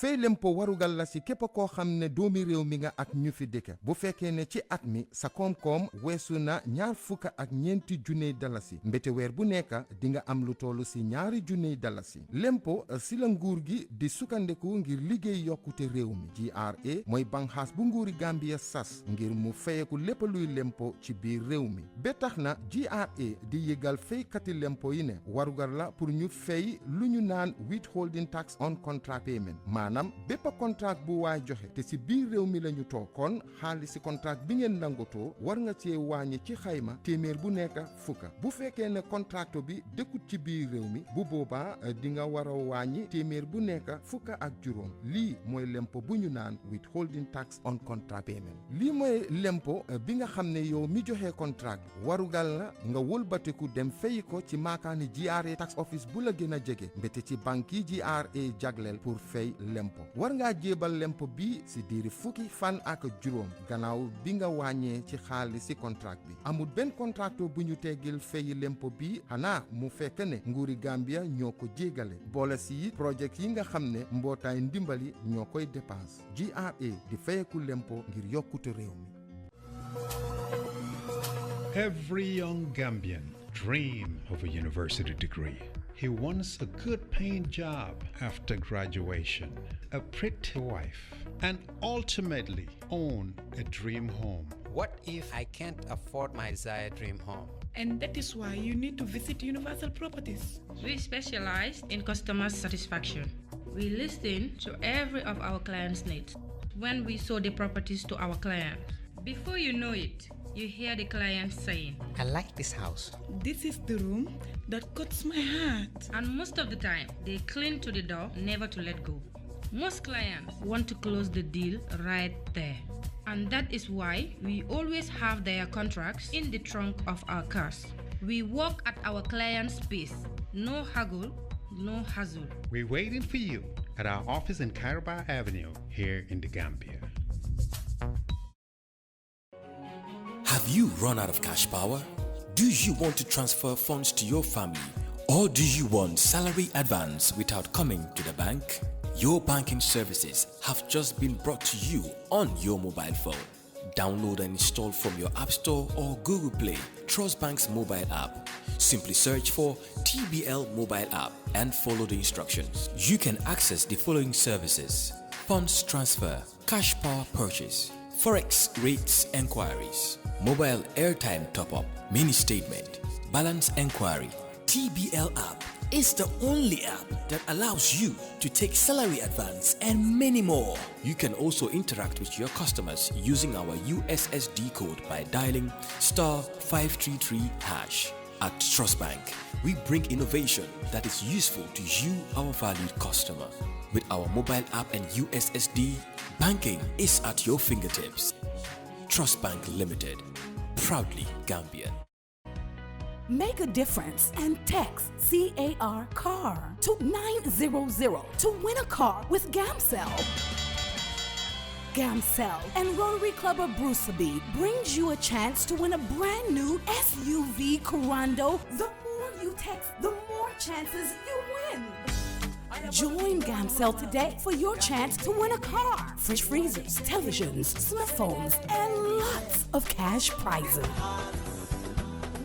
fay lempo warugal la si képp koo xam ne doomi réew mi nga ak ñu fi dëkk bu fekkee ne ci at mi sa koom-koom weesu na $2,000 mbete weer bu nekk di nga am lu tollu si $2,000 lempo si la nguur gi di sukkandiku ngir liggéey yokkute réew mi GRA mooy banxaas bu nguuri Gambia sas ngir mu fayeku lépp luy lempo ci biir réew mi ba tax na GRA di yëgal faykati lempo yi ne warugal la pour ñu fay lu ñu naan withholding tax on contract payment maanaam bépp contrat bu waay joxe te si biir réew mi lañu toog kon xaalis si contrat bi ngeen nangotoo war nga cee wàññi ci xayma téeméer bu nekk fukka bu fekkee ne contracto bi dëkkut ci biir réew mi bu boobaa di nga war a wàññi téeméer bu nekk fukka ak juróom lii mooy lempo bu ñu naan withholding tax on contract payment lii mooy lempo bi nga xam ne yow mi joxe contrat warugal la nga wëlbatiku dem fay ko ci maakaani GRA tax office bu la gën a jege mbete ci banque yi GRA jagleel pour fay lempo war ngaa jébal lempo bi si diiri fukki fan ak juróom gannaaw bi nga wàññee ci xaalis si contrat bi amul benn contracto bu ñu teggil fay lempo bi xanaa mu fekk ne nguuri Gambia ñoo ko jégale boole si projet yi nga xam ne mbootaay ndimbali ñoo koy dépense GRA di fayeku lempo ngir yokkute réew mi. Every young Gambian dreams of a university degree. He wants a good paying job after graduation, a pretty wife, and ultimately own a dream home. What if I can't afford my desired dream home? And that is why you need to visit Universal Properties. We specialize in customer satisfaction. We listen to every of our clients' needs when we show the properties to our clients. Before you know it, you hear the client saying, I like this house. This is the room that cuts my heart. And most of the time, they cling to the door, never to let go. Most clients want to close the deal right there. And that is why we always have their contracts in the trunk of our cars. We work at our client's pace. No haggle, no hassle. We're waiting for you at our office in Caraba Avenue here in the Gambia. Have you run out of cash power? Do you want to transfer funds to your family? Or do you want salary advance without coming to the bank? Your banking services have just been brought to you on your mobile phone. Download and install from your App Store or Google Play Trust Bank's mobile app. Simply search for TBL mobile app and follow the instructions. You can access the following services: funds transfer, cash power purchase, forex rates enquiries, mobile airtime top-up, mini statement, balance enquiry. TBL app is the only app that allows you to take salary advance and many more. You can also interact with your customers using our USSD code by dialing *533#. At Trust Bank, we bring innovation that is useful to you, our valued customer. With our mobile app and USSD, banking is at your fingertips. Trust Bank Limited, proudly Gambian. Make a difference and text CAR to 900 to win a car with Gamcell. Gamcell and Rotary Club of Bruceby brings you a chance to win a brand new SUV Corando. The more you text, the more chances you win. Join Gamcell today for your chance to win a car, fridge freezers, televisions, smartphones, and lots of cash prizes.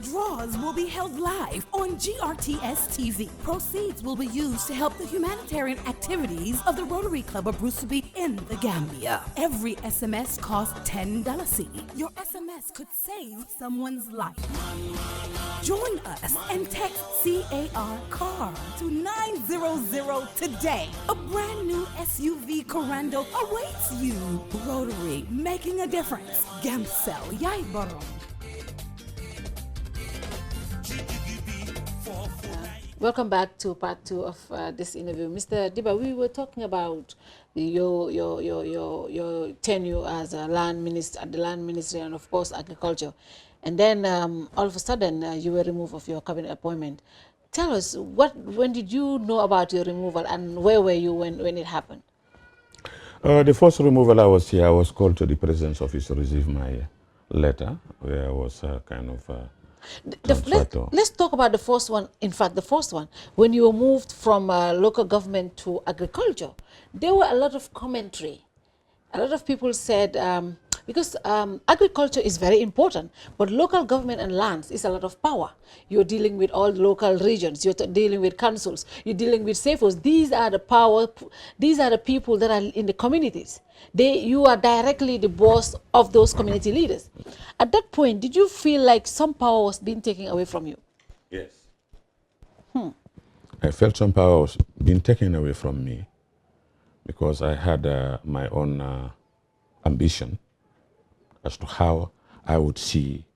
Draws will be held live on GRTS TV. Proceeds will be used to help the humanitarian activities of the Rotary Club of Bruceby in the Gambia. Every SMS costs $10. Your SMS could save someone's life. Join us and text CAR to 900 today. A brand new SUV Corando awaits you. Rotary, making a difference. Gamcell, Yai Borom. Welcome back to part 2 of this interview. Mr. Dibba, we were talking about your tenure as a land minister at the Land Ministry and of course agriculture. And then all of a sudden you were removed of your cabinet appointment. Tell us, when did you know about your removal and where were you when it happened? The first removal I was here, I was called to the President's office to receive my letter where I was kind of let's talk about the first one. In fact, the first one, when you were moved from local government to agriculture, there were a lot of commentary. A lot of people said, because agriculture is very important, but local government and lands is a lot of power. You're dealing with all the local regions, you're dealing with councils, you're dealing with SAFOs. These are the power, these are the people that are in the communities. You are directly the boss of those community leaders. At that point, did you feel like some power was being taken away from you? Yes. I felt some power was being taken away from me because I had my own ambition as to how I would see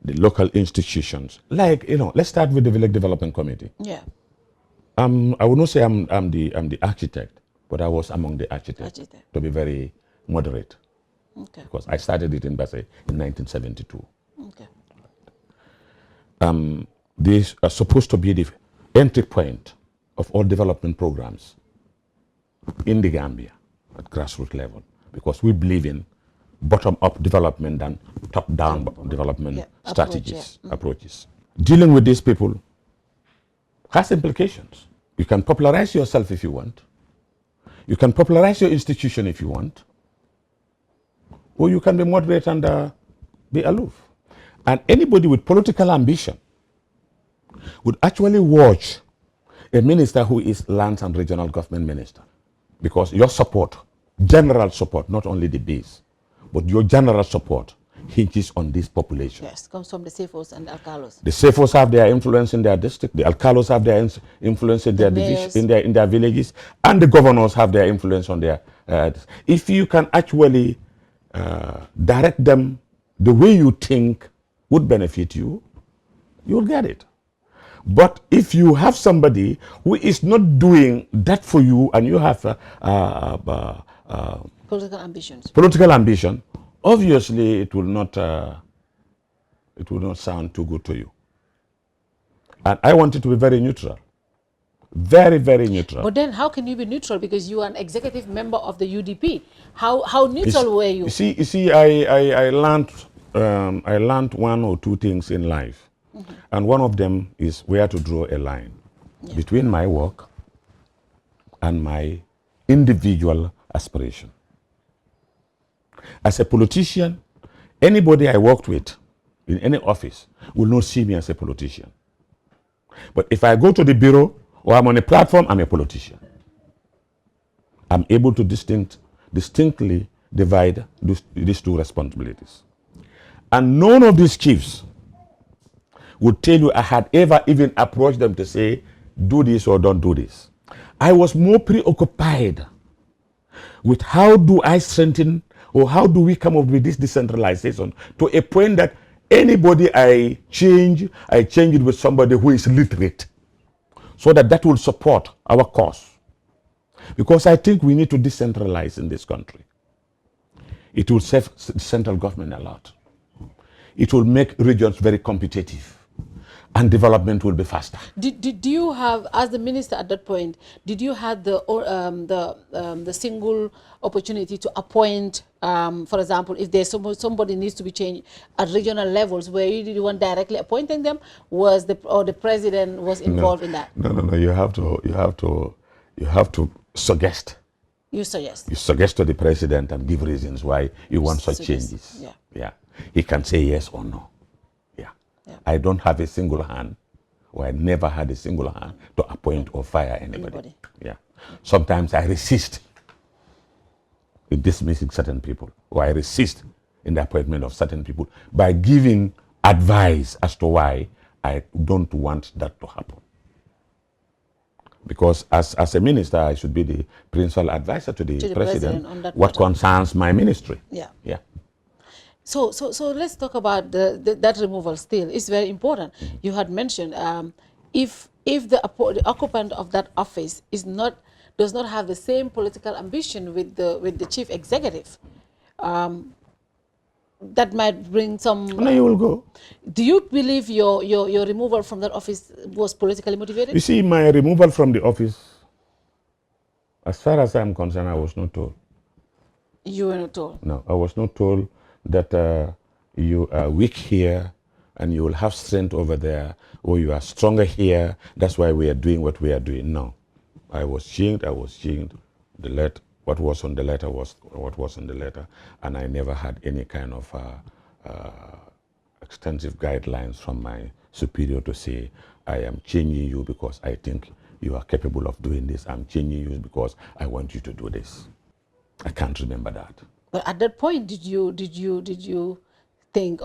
the local institutions. Like, let's start with the Village Development Committee. Yeah. I would not say I'm the architect, but I was among the architects, to be very moderate. Okay. Because I started it in Basay in 1972. Okay. These are supposed to be the entry point of all development programs in the Gambia at grassroots level, because we believe in bottom-up development and top-down development strategies, approaches. Dealing with these people has implications. You can popularize yourself if you want. You can popularize your institution if you want. Or you can be moderate and be aloof. And anybody with political ambition would actually watch a minister who is lands and regional government minister, because your support, general support, not only the base, but your general support hinges on this population. Yes, comes from the SAFOs and the alcalos. The SAFOs have their influence in their district, the alcalos have their influence in their division, in their villages, and the governors have their influence on their. If you can actually direct them the way you think would benefit you, you'll get it. But if you have somebody who is not doing that for you, and you have political ambitions. Political ambition, obviously it will not sound too good to you. And I want it to be very neutral. Very, very neutral. But then how can you be neutral? Because you are an executive member of the UDP. How neutral were you? You see, I learned one or two things in life. Mm-hmm. And one of them is where to draw a line between my work and my individual aspiration. As a politician, anybody I worked with in any office will not see me as a politician. But if I go to the bureau or I'm on a platform, I'm a politician. I'm able to distinctly divide these two responsibilities. And none of these chiefs would tell you I had ever even approached them to say, do this or don't do this. I was more preoccupied with how do I strengthen or how do we come up with this decentralization to a point that anybody I change it with somebody who is literate, so that will support our cause. Because I think we need to decentralize in this country. It will save central government a lot. It will make regions very competitive, and development will be faster. Did you have, as the minister at that point, did you have the single opportunity to appoint, for example, if there's somebody needs to be changed at regional levels, where you didn't want directly appointing them, or the president was involved in that? No. You have to suggest. You suggest. You suggest to the president and give reasons why you want such changes. Yeah. He can say yes or no. Yeah. I don't have a single hand, or I never had a single hand to appoint or fire anybody. Yeah. Sometimes I resist in dismissing certain people, or I resist in the appointment of certain people by giving advice as to why I don't want that to happen. Because as a minister, I should be the principal advisor to the president on that what matter. concerns my ministry. Yeah. So let's talk about that removal still. It's very important. You had mentioned if the occupant of that office does not have the same political ambition with the chief executive, that might bring some... No, you will go. Do you believe your removal from that office was politically motivated? You see, my removal from the office, as far as I'm concerned, I was not told. You were not told? No, I was not told that you are weak here and you will have strength over there, or you are stronger here, that's why we are doing what we are doing. No. I was changed. What was on the letter was what was on the letter, and I never had any kind of extensive guidelines from my superior to say, I am changing you because I think you are capable of doing this. I'm changing you because I want you to do this. I can't remember that. But at that point, did you think,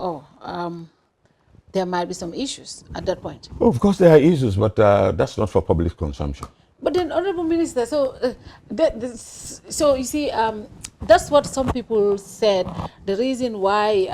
there might be some issues at that point? Oh, of course there are issues, but that's not for public consumption. But then, Honorable Minister, so you see, that's what some people said. The reason why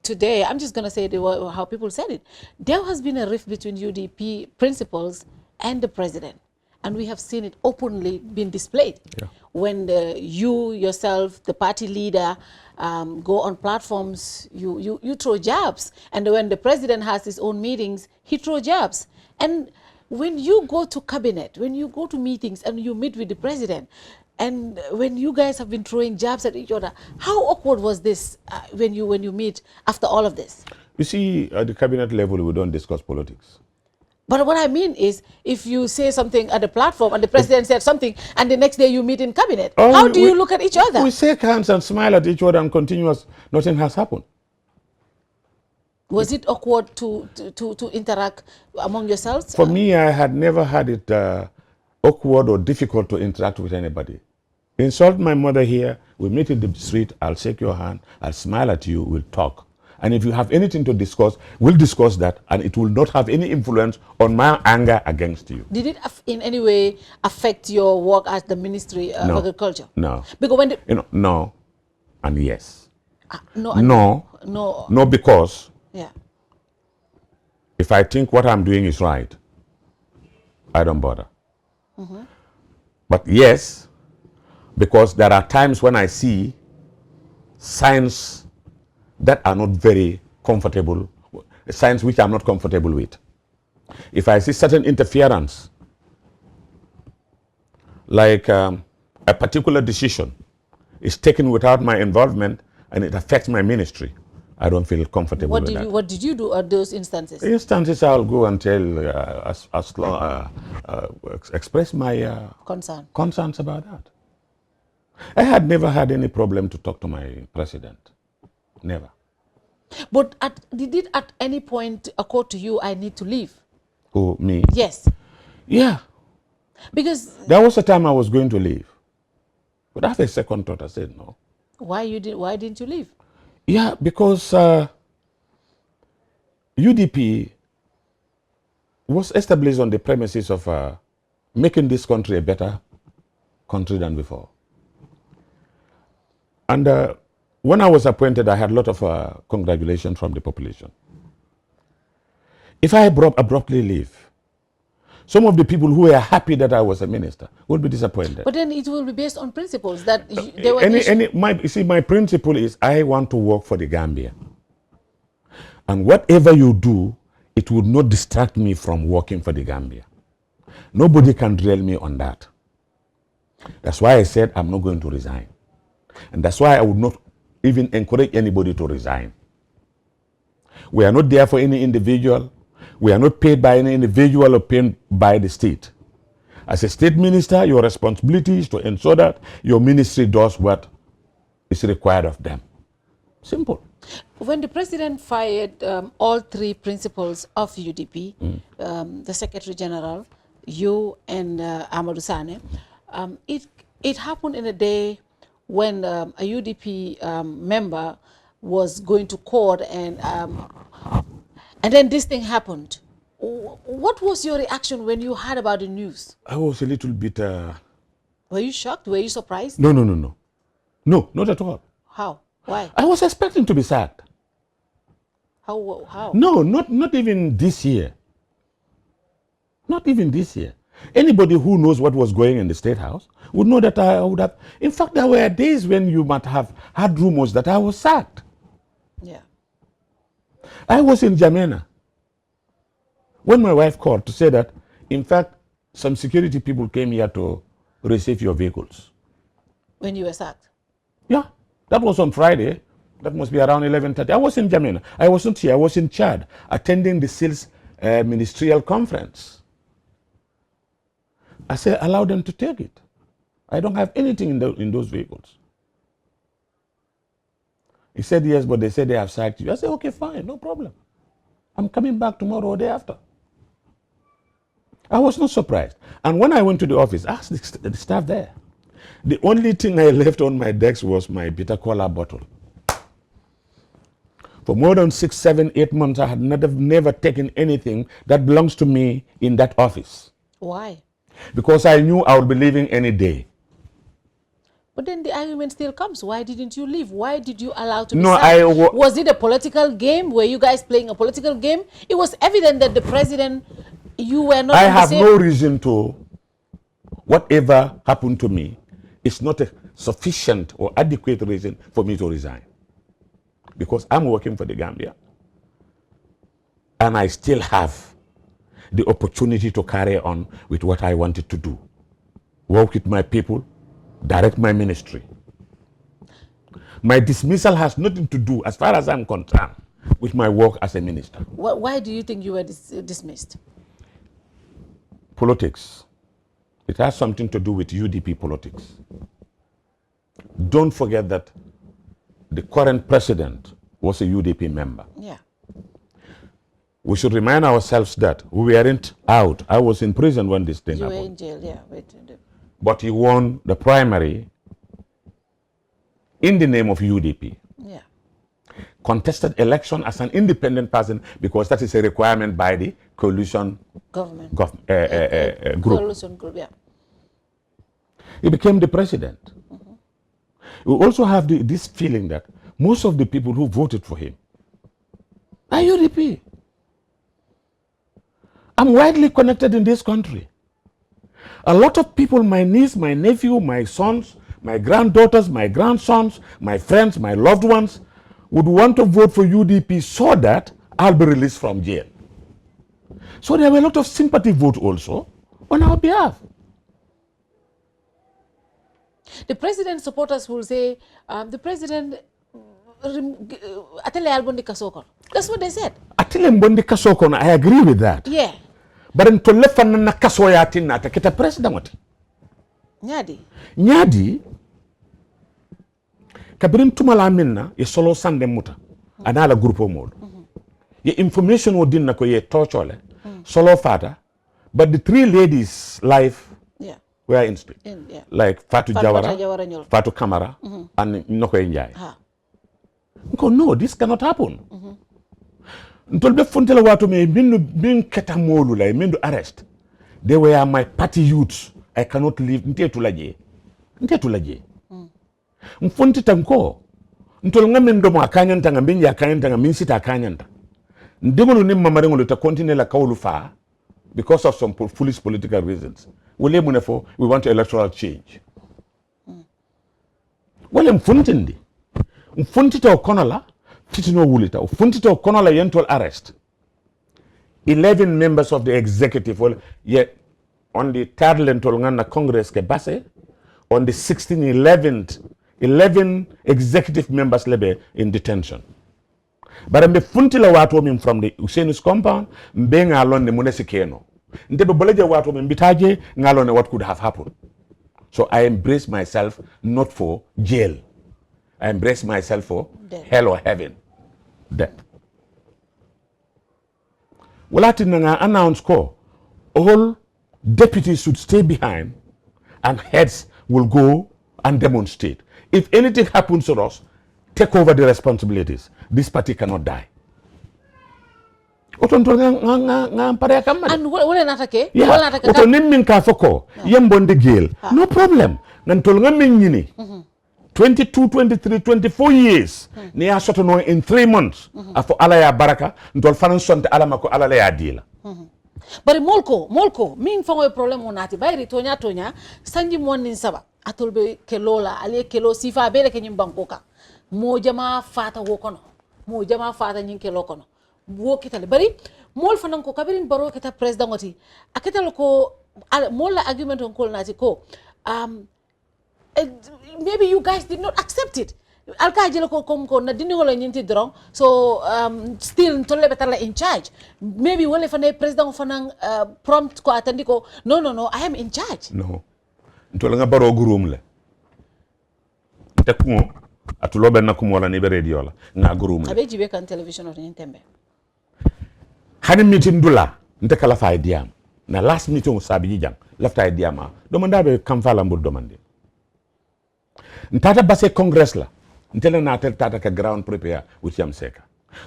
today, I'm just going to say how people said it. There has been a rift between UDP principals and the president. And we have seen it openly being displayed. Yeah. When you yourself, the party leader, go on platforms, you throw jabs. And when the president has his own meetings, he throws jabs. And when you go to cabinet, when you go to meetings and you meet with the president, and when you guys have been throwing jabs at each other, how awkward was this when you meet after all of this? You see, at the cabinet level, we don't discuss politics. But what I mean is, if you say something at the platform and the president said something, and the next day you meet in cabinet, how do you look at each other? We shake hands and smile at each other and continue as nothing has happened. Was it awkward to interact among yourselves? For me, I had never had it awkward or difficult to interact with anybody. Insult my mother here, we meet in the street, I'll shake your hand, I'll smile at you, we'll talk. And if you have anything to discuss, we'll discuss that, and it will not have any influence on my anger against you. Did it in any way affect your work at the Ministry of Agriculture? No. Because when no and yes. No, because yeah. If I think what I'm doing is right, I don't bother. But yes, because there are times when I see signs that are not very comfortable, signs which I'm not comfortable with. If I see certain interference, like a particular decision is taken without my involvement and it affects my ministry, I don't feel comfortable with that. What did you do at those instances? Instances, I'll go and tell, express my concerns about that. I had never had any problem to talk to my president. Never. But did it at any point occur to you, I need to leave? Who, me? Yes. Yeah. Because... There was a time I was going to leave. But after a second thought, I said no. Why didn't you leave? Yeah, because UDP was established on the premises of making this country a better country than before. And when I was appointed, I had a lot of congratulations from the population. If I abruptly leave, some of the people who were happy that I was a minister will be disappointed. But then it will be based on principles that they were my principle is I want to work for the Gambia. And whatever you do, it would not distract me from working for the Gambia. Nobody can drill me on that. That's why I said I'm not going to resign. And that's why I would not even encourage anybody to resign. We are not there for any individual. We are not paid by any individual or paid by the state. As a state minister, your responsibility is to ensure that your ministry does what is required of them. Simple. When the president fired all three principals of UDP, the Secretary General, you and Amadou Sane, it happened in a day when a UDP member was going to court and then this thing happened. What was your reaction when you heard about the news? I was a little bit... Were you shocked? Were you surprised? No. No, not at all. How? Why? I was expecting to be sacked. How? No, not even this year. Not even this year. Anybody who knows what was going in the State House would know that I would have... In fact, there were days when you might have had rumors that I was sacked. Yeah. I was in Jamena when my wife called to say that, in fact, some security people came here to receive your vehicles. When you were sacked? Yeah. That was on Friday. That must be around 11:30. I was in Jamena. I wasn't here. I was in Chad attending the SILS ministerial conference. I said, allow them to take it. I don't have anything in those vehicles. He said, yes, but they said they have sacked you. I said, okay, fine, no problem. I'm coming back tomorrow or day after. I was not surprised. And when I went to the office, I asked the staff there. The only thing I left on my desk was my bitter cola bottle. For more than 6, 7, 8 months, I had never taken anything that belongs to me in that office. Why? Because I knew I would be leaving any day. But then the argument still comes. Why didn't you leave? Why did you allow to be No, sacked? Was it a political game? Were you guys playing a political game? It was evident that the president, you were not... I have no reason to... Whatever happened to me, it's not a sufficient or adequate reason for me to resign. Because I'm working for the Gambia. And I still have the opportunity to carry on with what I wanted to do. Work with my people, direct my ministry. My dismissal has nothing to do, as far as I'm concerned, with my work as a minister. Why do you think you were dismissed? Politics. It has something to do with UDP politics. Don't forget that the current president was a UDP member. Yeah. We should remind ourselves that we weren't out. I was in prison when this thing You happened. were in jail, yeah. But he won the primary in the name of UDP. Yeah. Contested election as an independent person because that is a requirement by the coalition government group. Coalition group, yeah. He became the president. We also have this feeling that most of the people who voted for him are UDP. I'm widely connected in this country. A lot of people, my niece, my nephew, my sons, my granddaughters, my grandsons, my friends, my loved ones would want to vote for UDP so that I'll be released from jail. So there were a lot of sympathy vote also on our behalf. The president's supporters will say, the president, Atele Albondi Kasokon. That's what they said. Atele Mbondi Kasokon, I agree with that. Yeah. But in Tolefa na kasoyati na takita president. Nyadi. Kabirin tumala minna ye solo sande muta. Anala grupo mode. Ye information wodin na ko ye torchole. Solo fata. But the 3 ladies' life were in state. Like Fatou Jawara, Fatou Kamara, and Nokoy Njai. Go, no, this cannot happen. Ntolbe fontela watu me min ketamolu la mindu arrest. They were my party youths. I cannot leave. Nte tulaje. Mfonti tanko. Ntolunga mendo mo akanyanta ngambinji akanyanta ngaminsita akanyanta. Ndimulu ni mamarengo ta continue la kaulu fa because of some foolish political reasons. Wale munefo we want electoral change. Wale mfuntindi. Mfuntita okonola titino wulita. Mfuntita okonola yentol arrest. 11 members of the executive yet on the third lentol ngana Congress ke base on the 11 executive members lebe in detention. But I'm funtila watu min from the Usain's compound mbe ngalon ne munesi keno. Ndebe boleje watu min bitaje ngalon what could have happened. So I embrace myself not for jail. I embrace myself for hell or heaven. Death. Walati nga announce ko all deputies should stay behind and heads will go and demonstrate. If anything happens to us, take over the responsibilities. This party cannot die. And wala natake? Yeah. Oto nimmin ka foko yembonde gel. No problem. Nantol nga nyini. 22, 23, 24 years. Ni ya soto no in 3 months. Afo ala ya baraka. Ntol fanan sonte ala mako ala ya dila. Bari molko min fango problem onati bayri tonya sanji monin saba atolbe kelola ale kelo sifa bele ke nyimbankoka mo jama fata wokono mo jama fata nyin kelo kono wo kitale bari mol fanan ko kabirin baro kita president oti akitalo ko mol la argument on kol nati ko maybe you guys did not accept it alka jelo ko kom ko na dinigolo nyinti drong so still tolle betala in charge maybe wole fane president fanan prompt ko atandi ko no I am in charge no ntol nga baro gurum le tekmo atulobe na kumola ni be radio la nga gurum le abe jibe kan television of ntembe hani meeting dula ntekala fa diam na last meeting sabi jang lafta diama do manda be kam fala mbur domande ntata basse congress la ntela na tata ka ground prepare with yam seka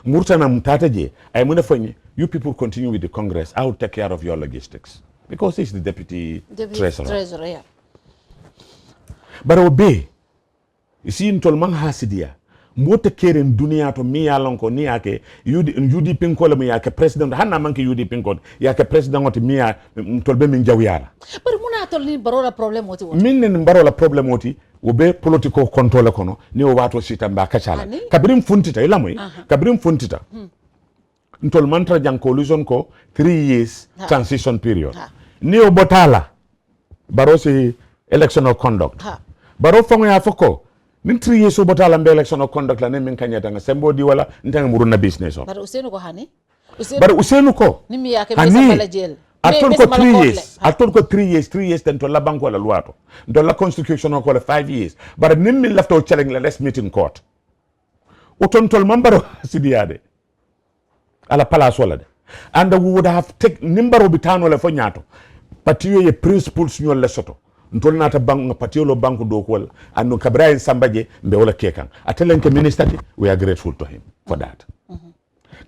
murtana mtata je ay muna fanyi you people continue with the congress I will take care of your logistics because he's the deputy treasurer yeah. But obey you see ntol man hasidia mota keren dunia to mi yalonko ni yake UDP ko le mi yake president hanna manke UDP ko yake president oti mi ya ntol be min jawyara but muna tol ni barola problem oti min barola problem oti wobe political control kono ni o wato sitamba kachala kabirim funtita ilamoy kabirim funtita ntol mantra jang coalition ko 3 years transition period ni o botala baro si electoral conduct baro fango ya foko min 3 years o botala mbe electoral conduct la ne min kanyata nga sembo di wala ntanga muruna business o baro usenu ko hani usenu ko nimi yake mesa bala jail atol ko 3 years atol ko 3 years tento la banko la luato ndo la constitution ko la 5 years but nimmi lafto challenge la let's meet in court utontol mambaro sidiade ala palace wala de and we would have take nimbaro bitano la fo nyato patiyo ye principles nyol le soto ntol nata bank patiyo lo banko do ko ando kabrain sambaje mbe wala kekan atelenke minister we are grateful to him for that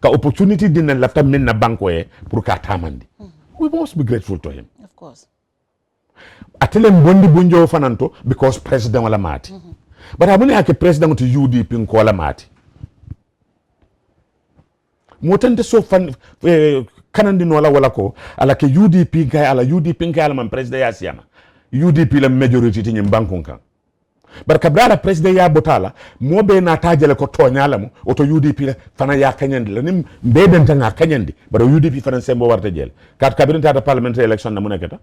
ka opportunity din lafta min na banko e pour ka tamandi we must be grateful to him of course atele mbondi bunjo fananto because president wala mati but amuni ake president to UDP ko wala mati motante so fan kanandi no wala ko ala ke UDP gay ala UDP gay ala man president ya siama UDP la majority ti nyim bankon kan barka brada president ya botala mobe na tajale ko tonyala mo oto UDP la fana ya kanyandi la nim beden tanga kanyandi bara UDP fana sembo warta jel kat kabirin tata parliamentary election na muneketa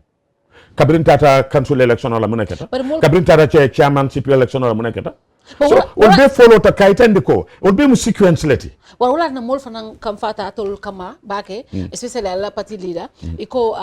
kabirin tata council election la muneketa kabirin tata chairmanship election la muneketa so on be follow ta kaitandi ko on be mu sequence leti wala na mol fana kam fata atol kama bake especially la party leader iko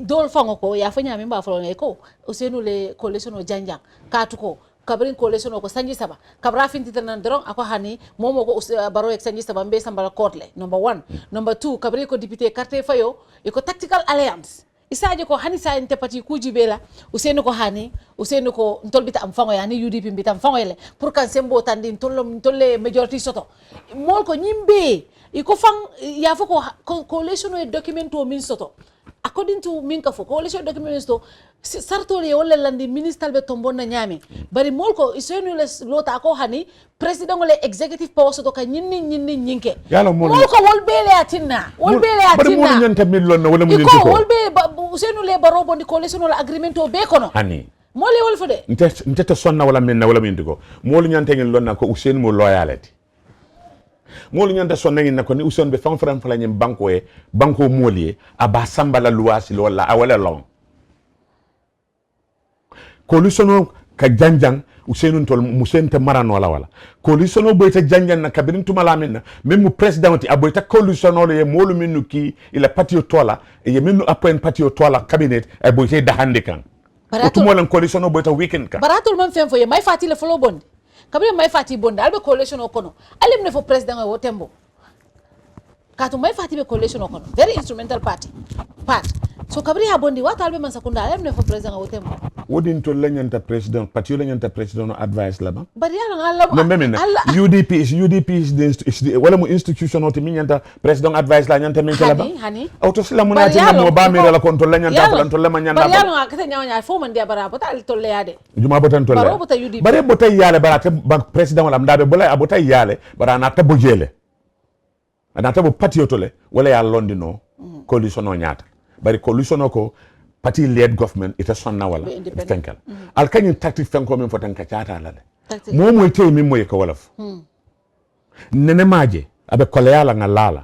dol fango ko ya fanya memba folo ne ko usenu le coalition o janjang katuko kabrin coalition ko sanji saba kabra finti tan drong ako hani momo ko baro ek sanji saba mbe sambala court le number 1 number 2 kabri ko député carte fayo iko tactical alliance isaje ko hani sa inte parti kuji bela useni ko hani useni ko ntolbita am fango yani UDP mbita am fango ele pour kan sembo tandi tolle majority soto mol ko nyimbe iko fang ya foko coalition e documento min soto according to min ka fo coalition documents to sartole wala landi minister be tombona nyame bari mol ko isenu les lota ko hani president wala executive power soto ka nyinni nyinke mol ko wol bele atinna bari mol nyanta millon wala mun ko wol be usenu le baro bondi coalition wala agreement o be kono ani mole wol fode ntete sonna wala minna wala min diko mol nyanta ngel lonna ko usenu mo loyalty molu nyanta sonna ngin nako ni uson be fam fram fala nyim banko molier aba sambala luwasi wala awala long coalition ka janjang usenu tol musente marano wala coalition boyta janjang na kabirin tumala minna même president ti aboyta coalition le molu minnu ki ila patio tola e minnu appoint patio tola cabinet e boyta da hande kan otumolan coalition boyta weekend ka baratul man fem foye may fati le folo bondi kabri may fati bonda albe coalition o kono alim ne fo president o tembo katu may fati be coalition o kono very instrumental part so kabri ha bondi wata albe man sakunda alim ne fo president o tembo wodin to lenyanta president pati lenyanta president no advice la ba bari yalla no memena UDP is the wala mu institution o tinyanta president advice la nyanta men kala ba hani auto sila munati na mo ba mi la kon to lenyanta to le manyanda bari yalla akata nyawnya fo man dia bara bota to le yade juma botan to le bare bota yale bara ba president wala mdabe bola abota yale bara na tabo jele ana tabo pati to le wala ya londino coalition o nyata bari coalition ko party led government ita sonna wala fenkal al kanyin tactic fenko min fotan ka chata la de mo moy tey min moy ko wolof nene maje abe koleala ngalala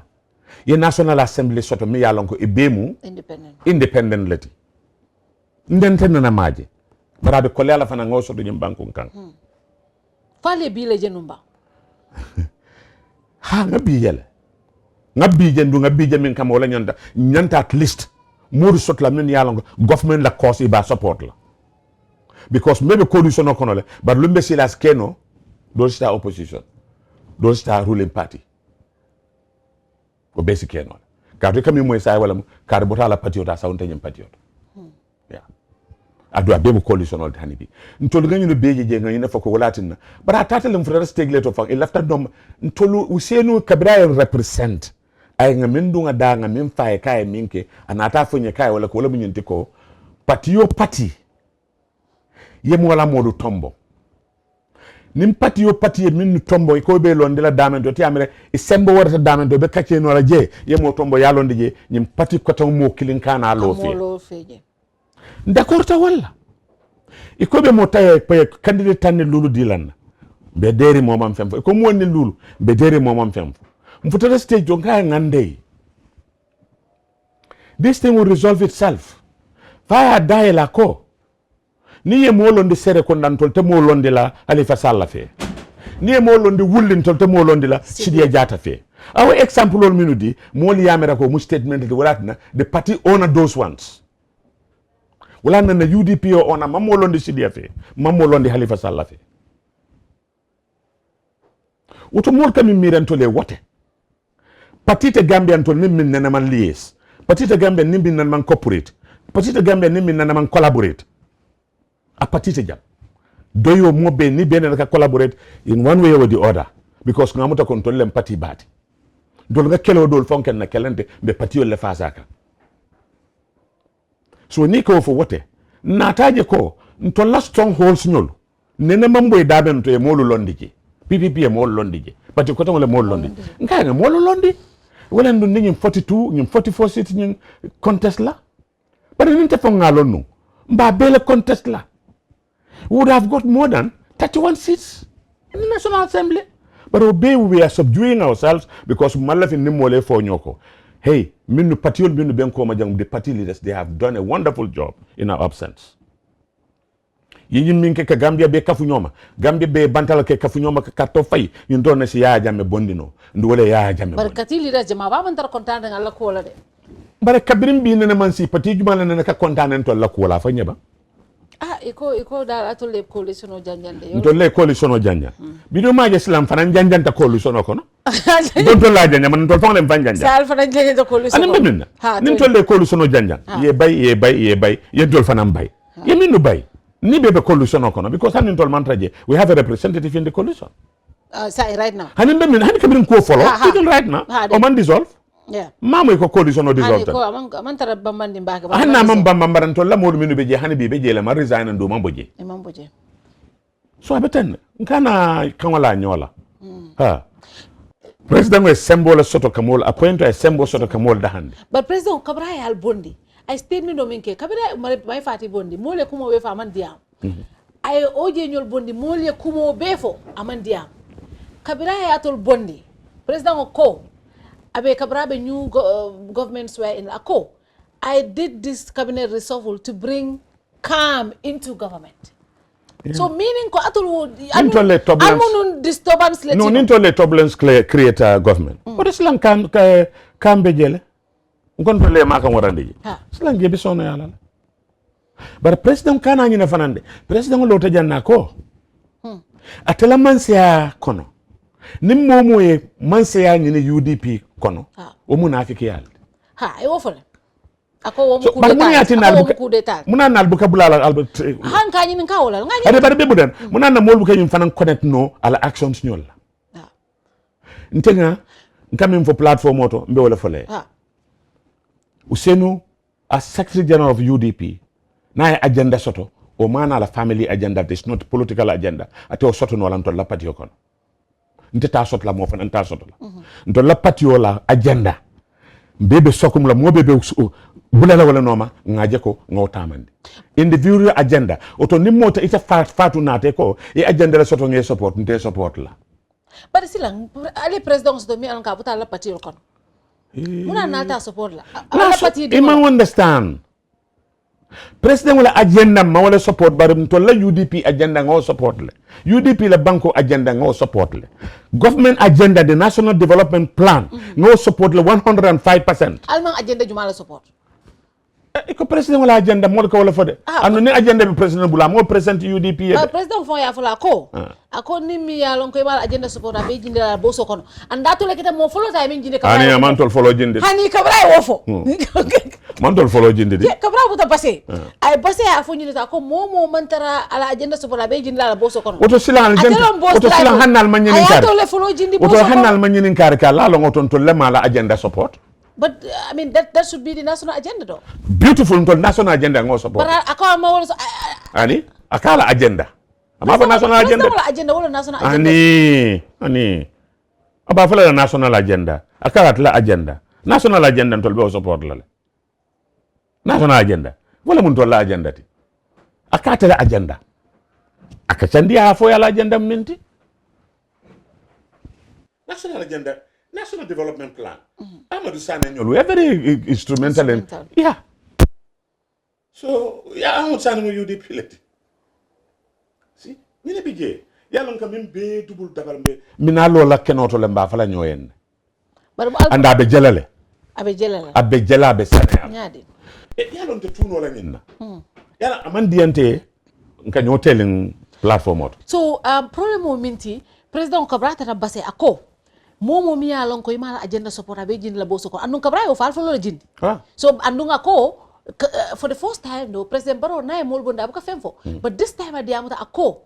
ye national assembly soto mi yalon ko ibemu independent lati ndente nana maje barabe koleala fana ngoso do nyim banku kan fale bi le jenumba ha ngabi jendu ngabi jemin kam wala nyanta at least more sort la min yalong government la cause iba support la because maybe coalition no kono le but lumbe silas keno do sta opposition do sta ruling party ko basic keno ka to kami moy say wala ka bota la patriote sa wonte nyam patriote ya adu abe coalition ol tani bi ntolu ganyu no beje je ganyu na fako walatin bara tata lem frère stegle to fa il lafta dom ntolu usenu kabra represent ay nga min dunga da nga min faye kay minke anata fonye kay wala ko wala munyenti ko pati yem wala modu tombo nim pati min tombo ko be londe la damento ti amere e sembo warata damento be kacce no la je yemo tombo ya londe je nim pati ko taw mo kilin kana lo fe d'accord ta wala e ko be mo tay pe candidate tan lulu dilan be deri momam fem ko mo woni lulu be deri momam fem mfutata stage jonga ngande this thing will resolve itself faya dae la ko ni ye molondi sere ko nan tolte molondi la Halifa Sallah fe ni ye molondi wullin tolte molondi la Sidia Jata fe our example ol minudi moli yamera ko mu statement de walatna the party honor those ones wala na UDP o ona mamolondi Sidia fe mamolondi Halifa Sallah fe uto mol kam miranto le wote Patite Gambian to nimin nana man liaise. Patite Gambian nimin nana man cooperate. Patite Gambian nimin nana man collaborate. A patite jam. Do you mo be ni be nana collaborate in one way or the other because ngamuta control lem party bati. Dol nga kelo dol fonken na kelente be parti o le fasaka. So ni ko fo wote. Nataje ko ntolla strongholds nyol. Nene mamboy daben to e molu londiji. PPP e molu londiji. Pati ko tan le molu londi. Nga molu londi. Wala ndu nyim 42 nyim 44 seats nyim contest la but ninte fo ngalo no mba bele contest la would have got more than 31 seats in the National Assembly but we are subduing ourselves because malafin nimole fo nyoko hey minu patiol minu benko majang the party leaders they have done a wonderful job in our absence yinyi minke ka Gambia be kafu nyoma Gambia be bantala ke kafu nyoma ka karto fay ñun do na ci yaa jamme bondino ndu wala yaa jamme barkati li da jama ba man tar contane ngala ko la de bare kabirim bi ne man si pati juma ne ka contane to la ko la fa ñeba iko dal atole coalition o janjande yo tolle coalition o janja bido maje islam fanan janjanta coalition o kono don to la janja man to fon len fan janja sal fanan janjanta coalition anan bemin nin tolle coalition o janja ye bay ye tol fanan bay ye minu bay ni bebe coalition o kono because hanin tol mantraje we have a representative in the coalition say right now hanin bemin hanin kabrin ko follow even right now o man dissolve yeah mamo ko coalition o dissolve ko man tara bambandi mbaka hanna man bambaran to la modu minu be je hani be je la ma resign ndo mamboje so abeten nkana kanwala nyola president we symbol soto kamol appoint a symbol soto kamol da hande but president kabra al bondi ay statement do minke kabra may fati bondi mole kumo we fa man diam ay oje nyol bondi mole kumo be fo aman diam kabra atol bondi president ko abe kabra be new governments were in ako I did this cabinet reshuffle to bring calm into government. So meaning ko atul almunun disturbance no nintole turbulence create a government. What is lang kan be jele? Ngon to le maka warande. Slang je bisono yala. But president kana nyina fanande. President lo tajanna ko. Atela mansia kono. Nim momo e mansia nyine UDP kono. O munafiki yalla. E wo fole. Ako wo mu d'etat muna nal buka bulala albert han ka nyin ka wala ngani ade bare bebudan muna na mol buka nyim fanan connect no ala actions nyol ntenga nkamim fo platform auto mbe wala fole usenu as secretary general of UDP na agenda soto o mana la family agenda, this not political agenda ate o soto no lanto la patio kono nteta soto la mo fanan ta soto la ndo la patio la agenda bebe sokum la mo bebe bulala wala noma ngaje ko ngotamande individual agenda oto nimota ita fatu nate ko e agenda la soto nge support nte support la but silang ali president do mi an ka buta la patio kono muna nalta support la ala patio di ma understand president wala agenda ma wala support barim to la UDP agenda ngo support le UDP la banko agenda ngo support le government agenda the national development plan ngo support le 105%. Alman agenda jumala support ko president wala agenda mo ko wala fode anu ni agenda bi president bula mo present UDP president fon ya fala ko ako ni mi ya lon ko mal agenda support be jinde la bo so kono anda to le kita mo follow tay min jinde ka ani man tol follow jinde hani kabra wo fo man tol follow jinde di kabra buta passé ay passé a fo jinde ta ko mo man tara ala agenda support be jinde la bo so kono oto silan jinde oto silan hannal man nyinin kar to le follow jinde bo oto hannal man nyinin kar ka la lo ngoton to le mala agenda support. But I mean that should be the national agenda though. Beautiful national agenda ngo support. But akala ma wala ani akala agenda. Ama ba national agenda. Wala agenda wala national agenda. Ani. Aba fala national agenda. Akala la agenda. National agenda ntol be support la. National agenda. Wala mun tol la agenda ti. Akata la agenda. Akachandi afo ya la agenda minti. National agenda. National Development Plan. Amadou Sané ñol we very instrumental in, yeah. So ya Amadou Sané mo UDP leti. Si ni ne bije yalla ngam min be dubul dabal be mina lola kenoto le mba fala ñoyen. Anda be jelale. Abe jela be Sané. Ñadi. Yalla nte tuno la ñinna. Yalla amandiante nka ñotelin platform auto. So problem o minti president Kabrata ta basse ako momo mi ya lon ko imala agenda support abe jindi la boso ko andun kabra o falfo lo jindi so andunga ko for the first time no president baro na e molbo ndaba ka femfo but this time adi amuta ako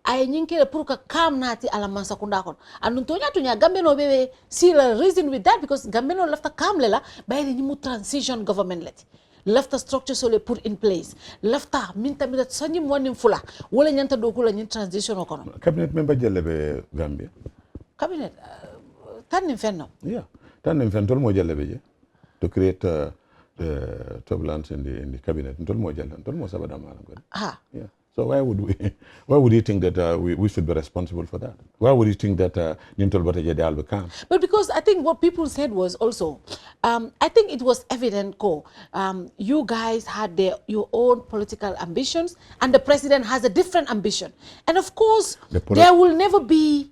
ay nyinke pour ka kam nati ala man sakunda kon andun to nya gambe no bebe see the reason with that because gambe no lafta kam lela bayri ni mu transition government leti lafta structure so le put in place lafta minta sanyi monin fula wala nyanta do ko la nyin transition ko no cabinet member jelle be Gambia cabinet Tannin fenno. Yeah, tannin fen tol mo jalle beje to create turbulence in the cabinet. Tol mo jalle, tol mo sabada malam ko. Yeah. So why would you think that we should be responsible for that? Why would you think that nintol bataje de albe kam? But because I think what people said was also I think it was evident you guys had your own political ambitions and the president has a different ambition. And of course there will never be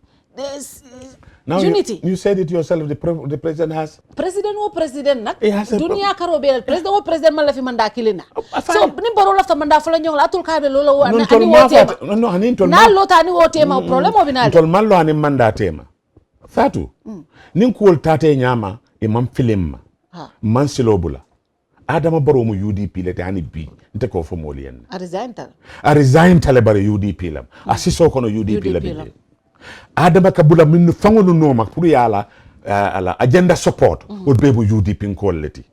Now unity. You said it yourself. The president has. President or president nak. He has a Dunia karo bel president or president malafi manda kilina. So ni baro lafta manda fula nyong la atul kabe lolo ani wote. No ani tol. Na lota ani wote ma problem obinal. Tol mallo ani manda tema. Fatou. Nin kuol tate nyama e man filim man silobula. Adama baro mu UDP lete ani bi nte ko fo molien. A resign tale bare UDP lam. Asiso kono UDP la bi. Adama kabula minnu fangolu noma pour yala ala agenda support o bebo UDP nkolleti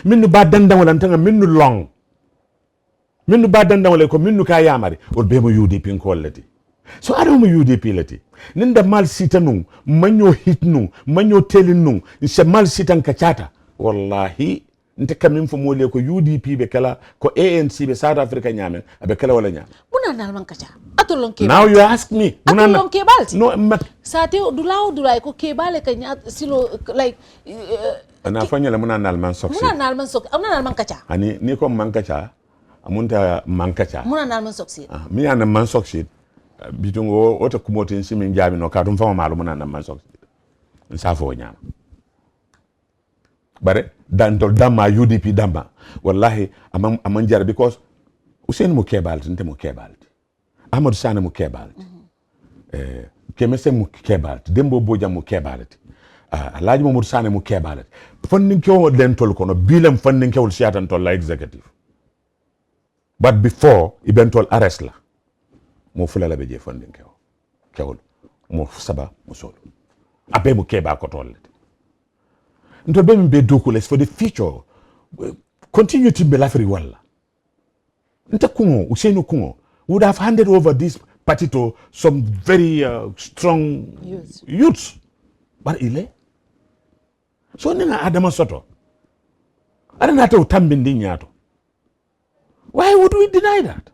minnu ba danda wala tanga minnu long minnu ba danda wala ko minnu ka yamari o bebo UDP nkolleti so adama UDP leti ninda mal sitanu manyo hitnu manyo telinu se mal sitan kachata wallahi nte kamin fo mole ko UDP be kala ko ANC be South Africa nyame abe kala wala nyame muna nal man kacha atulon ke now you ask me muna atulon ke balti no sate dulay ko ke bale kanya silo like ana fanya la muna nal man soksi muna nal man sok amuna nal man kacha ani ni ko man kacha amunta man kacha muna nal man soksi mi ana man soksi bitungo ota kumotin simin jami no ka dum fama malu muna nal man soksi nsafo nyama bare dantol dama UDP dama wallahi amam jara because Usain mu kebalti nte mu kebalti Amadou Sane mu kebalti Kemese mu kebalti Dembo Boja mu kebalti Alhaji Mamadou Sane mu kebalti funding ko dentol kono bilam funding ko siatan tol la executive but before ibentol arrest la mo fulala be je funding ko kewol mo saba mo solo abe mu keba ko tolle nto be mbe dokules for the future continue to be lafri walla nta kungo Usainu kungo would have handed over this party to some very strong youths but ile so nina adama soto adana ta utambindi nyato why would we deny that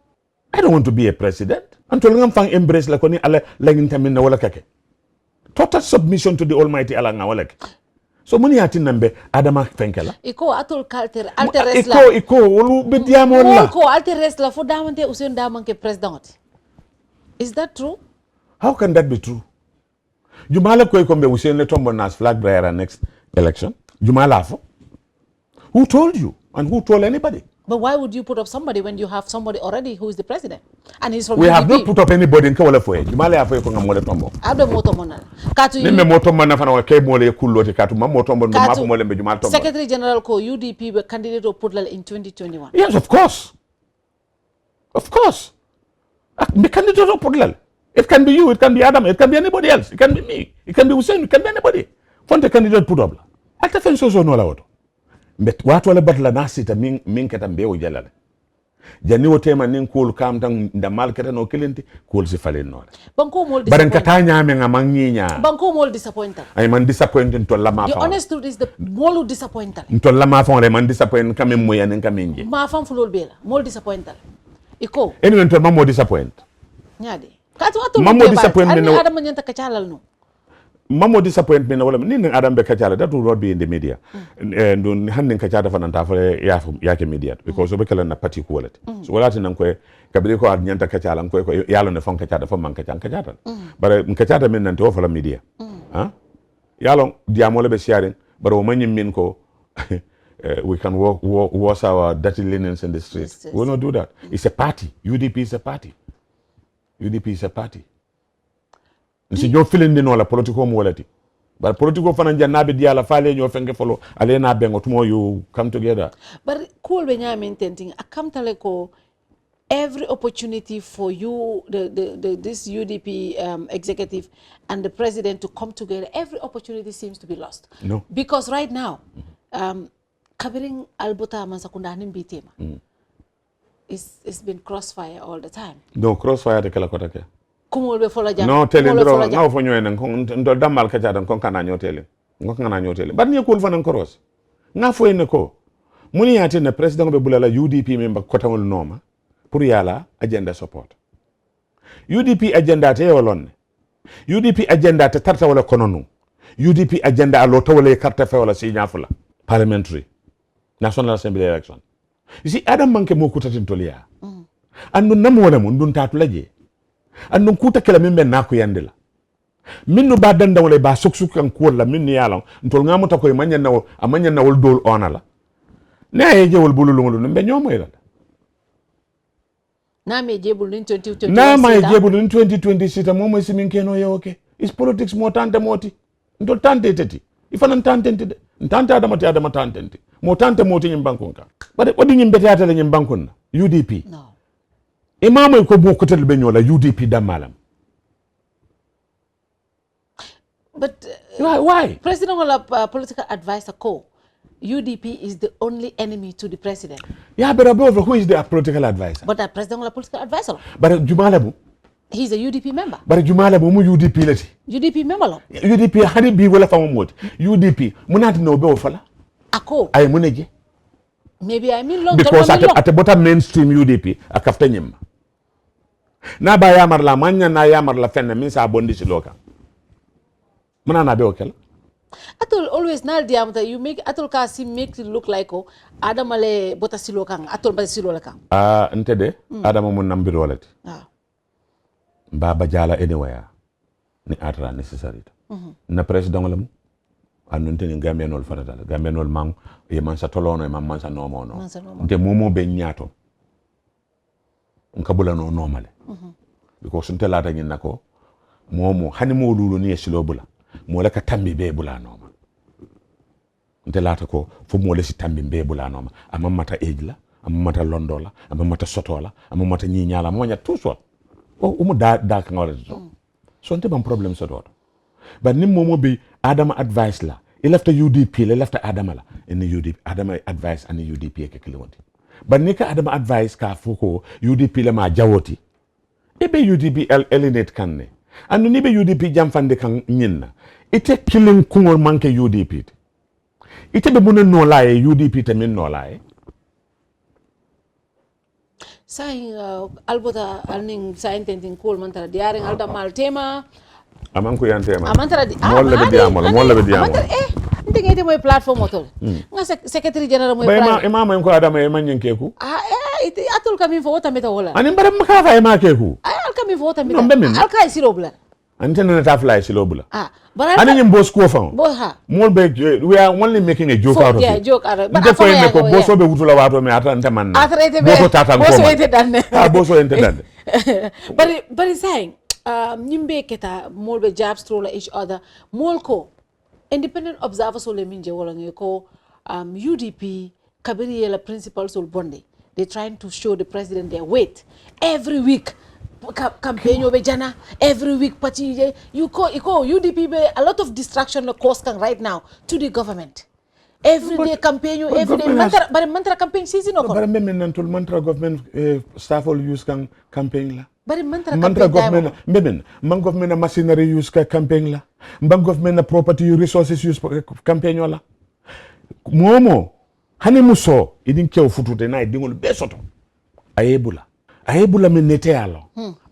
I don't want to be a president until ngam fang embrace la koni ala la ngintaminna wala kake total submission to the almighty ala ngawala so muni yatin nambe adama fenkela iko atul kalter alteres la iko wolu be diamo la ko alteres la fo damante Usain damanke president is that true how can that be true jumala koy kombe Usain le tombo nas flag bearer next election jumala fo who told you and who told anybody but why would you put up somebody when you have somebody already who is the president and he's from we UDP? Have not put up anybody in kawala fo jumala ya fo ko ngamole tombo abde moto monal katu ni me moto man fana kay mole kullote katu mam moto mon ma fo mole be jumal tombo secretary general ko UDP be candidate to put in 2021 yes of course me candidate to put it can be you, it can be Adam, it can be anybody else, it can be me, it can be Usain, it can be anybody fonte candidate put up la ata fen so no la auto bet watu wala batla nasita min kata mbewo jalale jani wote man nin kul kam tan nda mal kata no kelenti kul si falen no banko mol baran kata nyame ngam nginya banko mol disappointed ay man disappointed to la ma fa the honest truth is the mol disappointed to la ma fa man disappointed kam mo yan kam ngi ma fam fulol bela mol disappointed iko anyone to mamo disappoint nyade katu atu mamo disappoint no adam nyanta kacalal no mamo disappointment wala ni adam be kacala that will not be in the media and don handen kacada fananta fa yake media because obe kala na party quality so wala tan ko kabiri ko ad nyanta kacala ko yalo ne fon kacada fo man kacada bare kacada men nante o fa la media yalo diamole be sharing bare o manyim min ko we can wash our dirty linens in the streets. We will not do that. It's a party. UDP is a party. UDP is a party. Nsi jo feeling ni no la political morality. But political fananja nabe dia la fale nyo fenge follow alena bengo tomorrow you come together. But cool benya intending akamtale ko every opportunity for you this UDP executive and the president to come together, every opportunity seems to be lost. No. Because right now kabiring albota mansakunda nimbitema. It's been crossfire all the time. No, crossfire de kala kota ke. Kumolbe fola jam. No, tell him no for nyoy nan ndo damal ka jadam kon kana nyotele. Ngok ngana nyotele. But ni ko fanan koros. Nga fo en ko. Muni yati ne president be bulala UDP member kota wol noma pour yala agenda support. UDP agenda te wolonne. UDP agenda te tarta wala kononu. UDP agenda alo to wala carte fe wala si nyafula. Parliamentary National Assembly election. You see, Adam manke mo kutatin tolia. Andu namu wala mo ndun tatu laje. Andu kuta kila mimbe naku yandela. min no ba danda wala ba suksuk kan ko la min yalon ntol ngamo ta koy amanya nawol dol onala ne ay jewol bululungulu mbe nyomoy la na me jebul in 2020 na ma jebul in 2020 sita momo simin keno yoke is politics mo tante moti ntol tante teti ifana tante de tante adama tante mo tante moti nyim bankunka bade wadi nyim betata la nyim bankun UDP no imamo ko bo kotel be nyola UDP damalam. But why? President or political advisor UDP is the only enemy to the president. Yeah, but above, who is the political advisor? But the president or political advisor. But Jumalabu. He's a UDP member. But Jumalabu mu UDP lati. UDP member. UDP hani bi wala fa mot. UDP munati no be ofala. Ako. Ay muneje. Maybe I mean long because at the bottom mainstream UDP akafta nyim. Na ba yamar la manya na yamar la fenne min sa bondi ci loka. Muna be okel. Atol always nal diamata you make atol kasi make it look like adamale bota silo kan atol ba silo la kan. Ntede adama mun nambiro walati. Baba jala anywhere ni atra necessary. Na president lamu anunte ni gambianol fatata gambianol mang e mansa tolono e mansa nomo no. Nte momo be nyato. Nkabula no normale. Because nte lata nyin nako momo hani mo lulu ni silo bula. Mo la ka tambi be bula noma nte lata ko fo mo le si tambi be bula noma amma mata age la amma mata londo la amma mata soto la amma mata ñi ñala mo ñat tout soit umu da ka ngawle so nte ban problème so do ba nim momo be adama advice la il lafta UDP le lafta adama la en UDP adama advice an UDP ke kilonti ba ni ka adama advice ka fuko UDP le ma jawoti e be UDP eliminate kanne anu ni be UDP jamfande kan nyinna ite killing kungol manke UDP ite be bunen no laye UDP te min no laye sai albota alning sai tentin kol mantara diaring alda mal tema aman ko yan tema amantara di molla be diamo ndenge moy platform otol nga secretary general moy ba imam ko adama e manyen keku ite atul kamin fo wota meta wala ani bare makafa e makeku al kamin fo wota meta al kay siro bla antene na tafly silo bula but ani nyim boss ko fa bo ha mol be we are only making a joke out of it yeah joke out but ko en ko bosso be wutula wato me atante man bosso tatan ko bosso ete danne bosso ete danne but saying nyimbe keta mol be jabs through each other mol ko independent observer so le minje wala ngeko UDP kabiri yela principals ul bonde they trying to show the president their weight every week campaign over jana every week party you call UDP be a lot of distraction cost right now to the government every day campaign you every day mantra campaign season no but men nantul mantra government staff all use kan campaign la but mantra government men man government machinery use ka campaign la man government property resources use campaign la momo hani muso idin kew futute na idingol be soto ayebula men nete yalo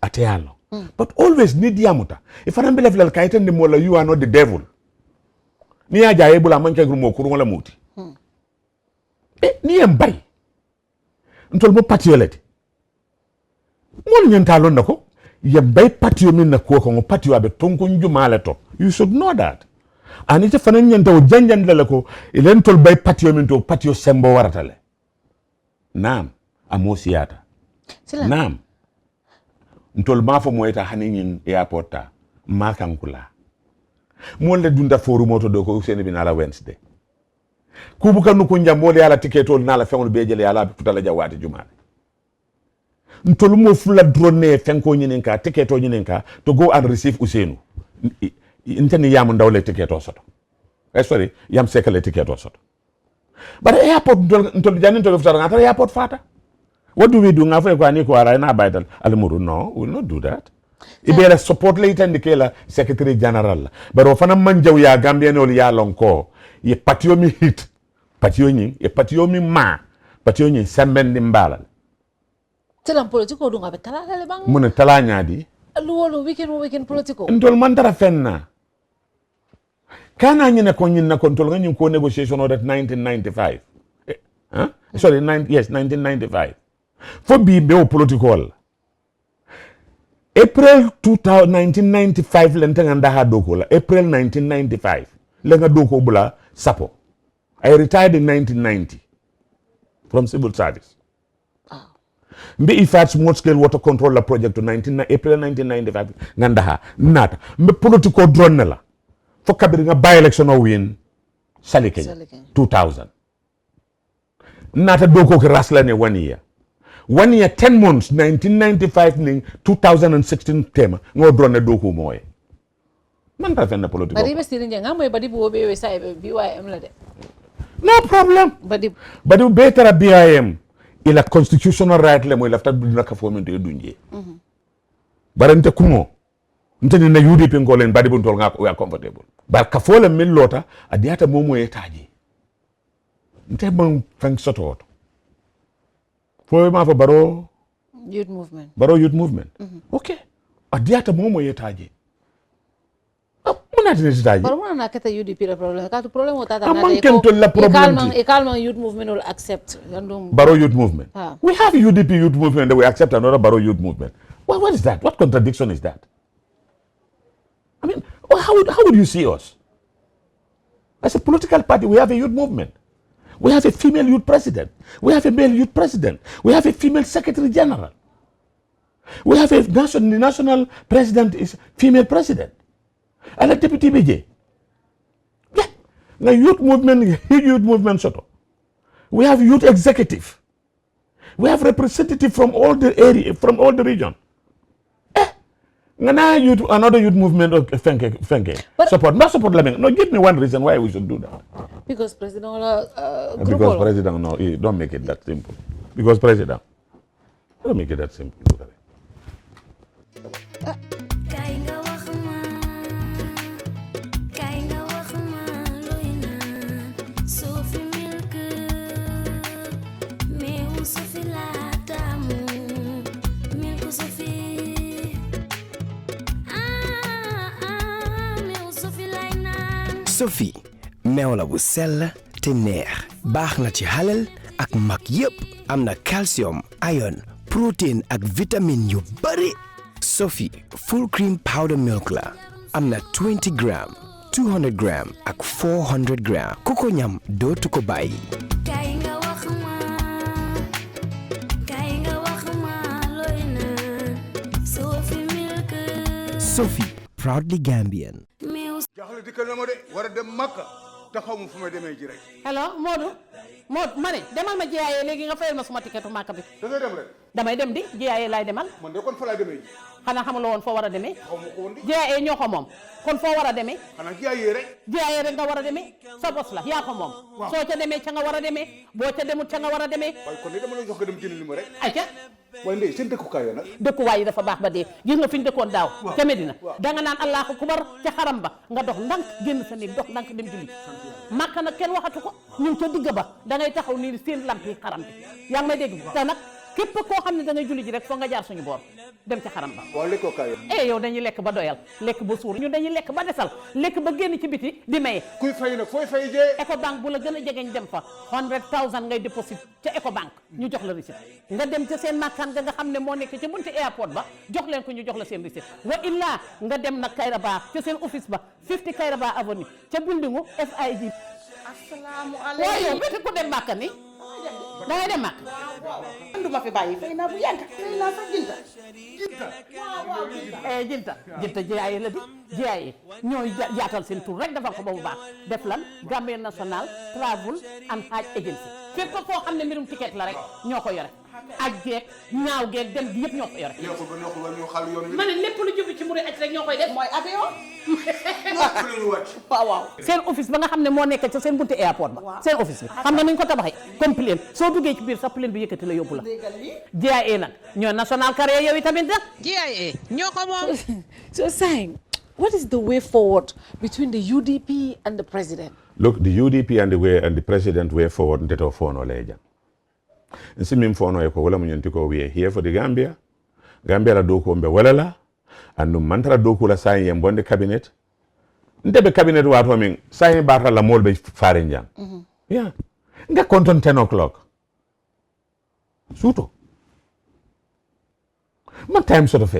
ate yalo but always need yamuta if an ambele flal kaitan de mola you are not the devil ni aja ayebula manke grumo kurungola muti ni mbay ntol mo patiolete mon nyanta lon nako yembay patio min na ko ko patio abe tonko njumale to you should know that anite fanan nyanta o janjande la ko ilen tol bay patio min to patio sembo waratale nam amosiata Naam. Ntol mafo moeta hanin airport ta makankula. Mon le dunda foru moto do ko usene binala Wednesday. Kubuka nuko njambole ala tiketol nala fengol bejele ala tutala jawati jumale. Ntol mo fula drone fenko nyininka tiketo nyininka to go and receive usenu. Inteni yam ndawle tiketo soto. Sorry, yam sekale tiketo soto. But airport ntol janin to futara ngata airport fata. What do we do? Ngafe kwa ni kwa raina baital alimuru. No, we will not do that. Ibera support later in the kela secretary general. But ofana manjaw ya Gambian oli ya lonko. Ye patio mi hit. Patio nyi. Ye patio mi ma. Patio nyi semben di mbala. Telam politiko dunga betala lele bang. Mune tala nyadi. Luolo weekend politiko. Ntol mandara fenna. Kana nyine konyina control ganyin ko negotiation order 1995. Sorry, 1995. For be political. April 1995 lenta nganda ha doko la April 1995 lenga doko bula sapo. I retired in 1990 from civil service. Mbe ifat small scale water controller project to April 1995 nganda ha nata mbe political drone la fo kabiri nga by election o win Salikenya 2000 nata doko ke rasla ne 1 year 1 year 10 months 1995 ning 2016 tema ngo drone doko moye man ta fenna political bari be sirinje ngamoy badi bo be we say BYM la de no problem badi better BIM ila constitutional right le moy lafta dina ka fo men de dunje barante kumo ntene na UDP ngolen badi bon tol ngako we are comfortable bar ka fo le min lota adiata momo etaji nte ban fang soto fo ma fo baro youth movement okay adiata momo etaji Pero mo na kita UDP la problem. Ka tu problem wata ta na de. Ekalman youth movement will accept. Baro youth movement. We have UDP youth movement that we accept another Baro youth movement. Well, what is that? What contradiction is that? I mean, how would you see us? As a political party, we have a youth movement. We have a female youth president. We have a male youth president. We have a female secretary general. We have the national president is female president. And a deputy BJ. Yeah. Now youth movement sort of. We have youth executive. We have representative from all the area, from all the region. Another youth movement of Fenke. Support. Not support Lamin. No, give me one reason why we should do that. Because President because President, no, don't make it that simple. Because President. Don't make it that simple. Sophie meew la bu sell te neex baax na ci halal ak mag yépp am na calcium iron protein ak vitamine yu bari Sophie full cream powder milk la am na 20 gram 200 gram ak 400 gram ku ko ñam dootu ko bàyyi Sophie proudly Gambian jaxle dikkal na ma de war a dem Makka te xaw ma fu may demee ji rek. hello Modou ma ne demal ma jiyaayee léegi nga fayal ma suma tiketu Makka bi. da ngay dem rek. damay dem di jiyaayee laay demal. man de kon fa laay demee ji. xanaa xamuloo woon foo war a demee. xaw ma ko woon di. jiyaayee ñoo ko moom kon foo war a demee. xanaa jiyaayee rek. jiyaayee rek nga war a demee sa bos la yaa ko moom. soo ca demee ca nga war a demee boo ca demut ca nga war a demee. waaye kon de dama lay jox nga dem jënd li ma rek. ayca. waaye ndey seen dëkkukaay ya nag. dëkkuwaay yi dafa baax ba dee gis nga fi ñu dëkkoon daaw ca Medina danga naan allahu akbar ca xaram ba nga dox ndànk génn sa néeg dox ndànk dem julli Makka nag kenn waxatu ko ñun ca digg ba da ngay taxaw nii seen lamp yi xaram bi yaa ngi may dégg te nag képp koo xam ne da ngay julli ji rek foo nga jaar suñu boor dem ca xaram ba waaw lekkookaay ya yow dañuy lekk ba doyal lekk ba suur ñun dañuy lekk ba desal lekk ba génn ci biti di maye kuy fay nag fooy fay jee Ecobank bu la gën a jegeñ dem fa 100,000 ngay déposit ca Ecobank ñu jox la receipt nga dem ca seen makkaan nga xam ne moo nekk ca bunti airport ba jox leen ko ñu jox la seen receipt wa illa nga dem nag Kayraba ca seen office ba 50 Kayraba avenue ca buildingu FIG asalaamaaleykum waaw yow bete ko dem Makka ni da ngay dem Makka anduma fi bàyyi fay naa bu yàgg fay naa sax jinta jiyaaye la di jiyaaye ñooy jaatal seen tur rek defal ko ba bu baax def lan Gambia National Travel and Hajj Agency fépp foo xam ne mbirum ticket la rek ñoo ko yore aj geeg ñaaw geeg dem gi yëpp ñoo ko yore ma ne lépp lu jublu ci muri aj rek ñoo koy def mooy avion waaw seen office ba nga xam ne moo nekk ca seen bunti airport ba seen office bi xam nga nañ ko tabaxee comme plane soo duggee ci biir sax plane bi yëkkati la yóbbu la GIA nag ñoo national carrier yow tamit nag GIA ñoo ko moom so saying what is the way forward between the UDP and the president? Look, the UDP and the president way forward nteto fono leja nsimim fono e ko wala munyenti ko we here for the Gambia la doko mbe wala la andu mantara doko la sayi bonde cabinet ndebe cabinet wato min sayi barta la molbe fare njang yeah nga konton 10 o'clock suto ma time sort of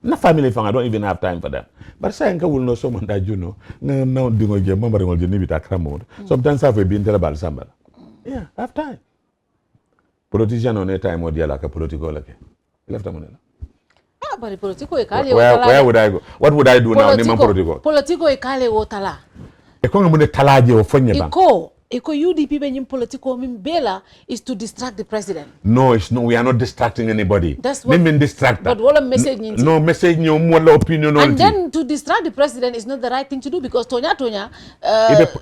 Na family fang, I don't even have time for them. But say I will know someone that you know. No, dingo je, mama ringo je ni bita kramod. Sometimes I've been terrible samba. Yeah, I have time. Politician on a time or like a political like. Left a money. Ah, but politico ekale Where would I go? What would I do now? Name political. Politico ekale wotala. Ekonga mune talaje o fonye bang. Eko UDP benyim political bela is to distract the president. No, it's no. We are not distracting anybody. That's what. Name distract. But what a message. No message. No more opinion. And then to distract the president is not the right thing to do because Tonya.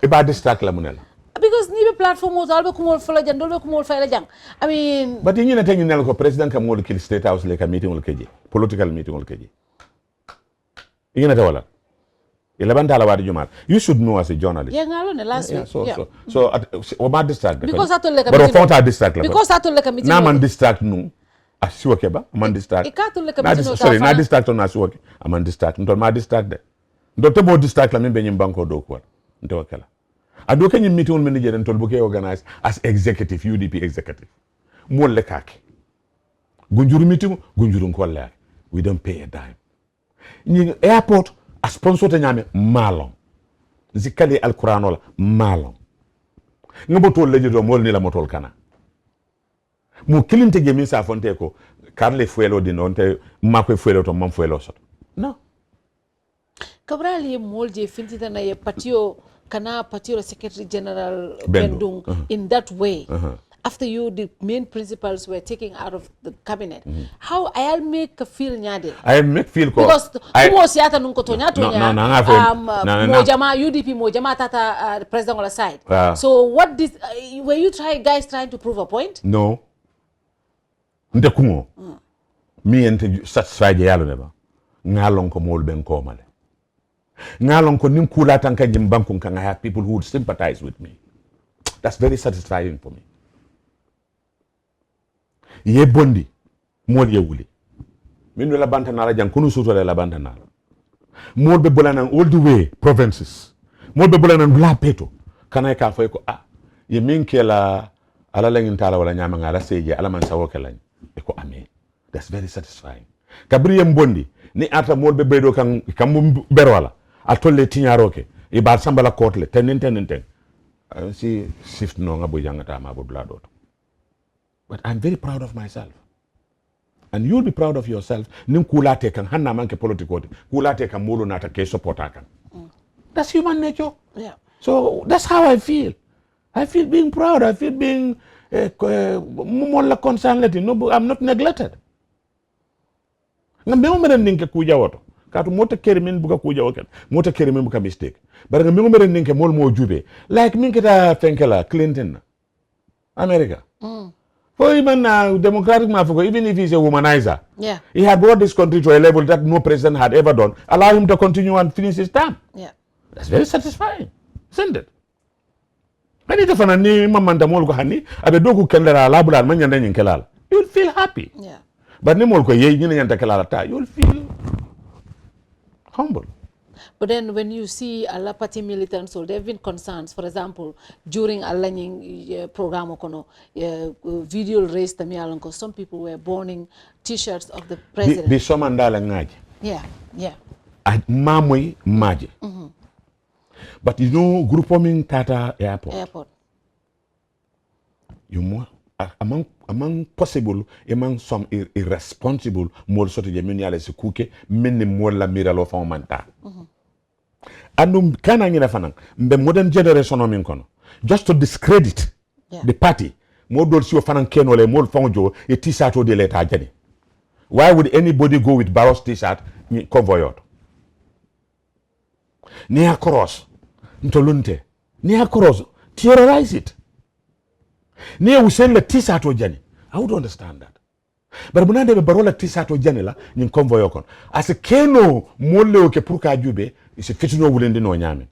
Iba distract la munela. Because nibe platform was albe kumol fala jang dolbe kumol fala jang. I mean. But you know thing nel ko president kam wol kil state house like a meeting wol keji. Political meeting wol keji. You know wala. You should know as a journalist. Yeah, ngalo last week. So about distract. Because I told like a meeting. But I distract. Because I told like a meeting. Na man distract no. Asiwoke ba? Man distract. Sorry, na distract on asiwoke. Man distract. Ndo ma distract de. Ndo tebo distract la mbe nyimbanko do kwa. Ndo wakala. Ado kenyi meeting on manager ndo buke organize as executive UDP executive. Mo le kake. Gunjuru meeting, gunjuru nkolla. We don't pay a dime. Ni airport a sponsor te nyame malon zikali alquran la malon ngabo to leje do mol ni la motol kana mu kilinte ge min sa fonte ko karle fuelo di non te makwe fuelo to mam fuelo sot no kabral ye mol je finti na ye patio kana patio secretary general Bendung in that way after you the main principals were taken out of the cabinet how I'll make feel nyade I make feel ko because kumo siata nunko tonya mojama UDP mojama tata president on the side so what this were you guys trying to prove a point no nde kumo mi ente satisfied yalo neba ngalon ko mol ben ko male ngalon ko nim kula tan kanjim banku kan I have people who would sympathize with me that's very satisfying for me ye bondi mol ye wuli min la bantanala jang kunu suto la bantanala mol be bolanan all the way provinces mol be bolanan la peto kanay ka fay ko ye min kela ala la ngintala wala nyama ngala seje ala man sawo kelañ e ko amé that's very satisfying kabri yem bondi ni ata mol be bedo kan berwala a tolle tiñaroke e ba sambala kotle tenen si shift no ngabo jangata ma bo blado. But I'm very proud of myself. And you'll be proud of yourself. Nim kulate kan hanna manke political. Kulate kan molo nata ke supporta kan. That's human nature. Yeah. So that's how I feel. I feel being proud. I feel being more concerned. No, I'm not neglected. Ngambemo meren ninke kuja woto. Katu mota kerimin buka kuja woket. Mota kerimin buka mistake. But ngambemo meren ninke mol mo jube. Like minke ta fenkela Clinton. America. For even Democratic Mafoko, even if he's a womanizer, he had brought this country to a level that no president had ever done. Allow him to continue and finish his term. Yeah. That's very satisfying, isn't it? When it's a ni mamanda molko hani, abe doku kendera labula manyanda nyikelala. You'll feel happy. Yeah. But ni molko ye nyina nyanta kelala ta, you'll feel humble. But then when you see a la party militants, so there have been concerns. For example, during a learning program, video race, some people were burning T-shirts of the president. Bi somandala ngaji. Yeah, yeah. Mamwe maji. But you know, Grupoming Tata Airport. You more among possible, among some irresponsible, more sort of the se kuke, many more la miralo for manta. And kana ngina fanang the modern generation of kono just to discredit the party mo dol si o fanan ken wala mo fonjo e t-shirt o de leta jani. Why would anybody go with Barros t-shirt convoy near cross ntolunte near cross terrorize it near we send the t-shirt o jani. I would understand that. But munande be barola t-shirt o jani la ni convoy kon as keno molle o ke pour ka jube is fitino wulende no nyame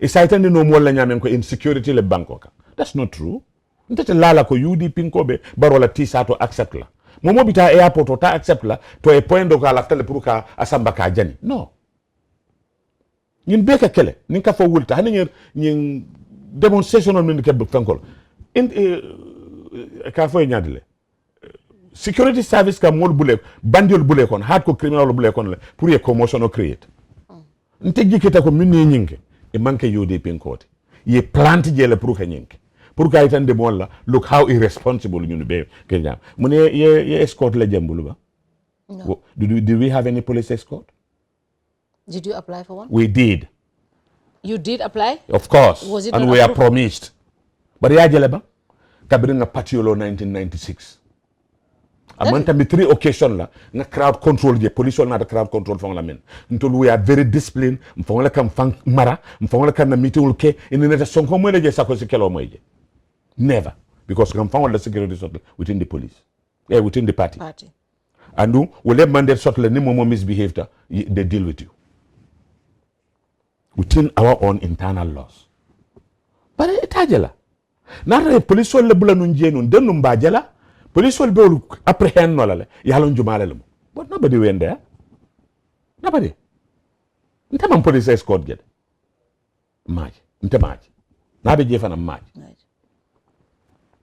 isaitande no molla nyame ko insecurity le banko ka. That's not true. Ntete lala ko UDP nkobe barola t-shirt o accept la momo bita airport o ta accept la to e point do ka la tele pour ka asamba ka jani no ñin beka kele nin ka fo wulta hani ñin demonstration on min ke bankol in ka fo ñadile security service ka mol bule bandiol bule kon hat ko criminal bule kon pour ye commotion o create nte jikita ko minni nyinke e manke UDP nkoti ye plant jele pour ka nyinke pour ka itande molla look how irresponsible you be kenya mun ye escort la jambulu ba No. Did we have any police escort? Did you apply for one? We did. You did apply? Of course. Was it and not we are approved? promised. But ya jeleba kabringa patiolo 1996. Amanta mi 3 occasion la na crowd control je police na crowd control fong la men. Ntol we are very disciplined, mfong la kam fang mara, mfong la kan na meeting ke in the sonko mo le je sako sikelo mo je. Never, because kam fang la security within the police. Within the party. And will mandate sort of more misbehaved, they deal with you within our own internal laws. But it ajala. Not a police will lebula nunjenu, then numbajala, police will be apprehend nolale, yalon jumalelum. But nobody went there. Nobody. Ntaman police escort get. Maj. Ntamaj. Nabe jefana maj.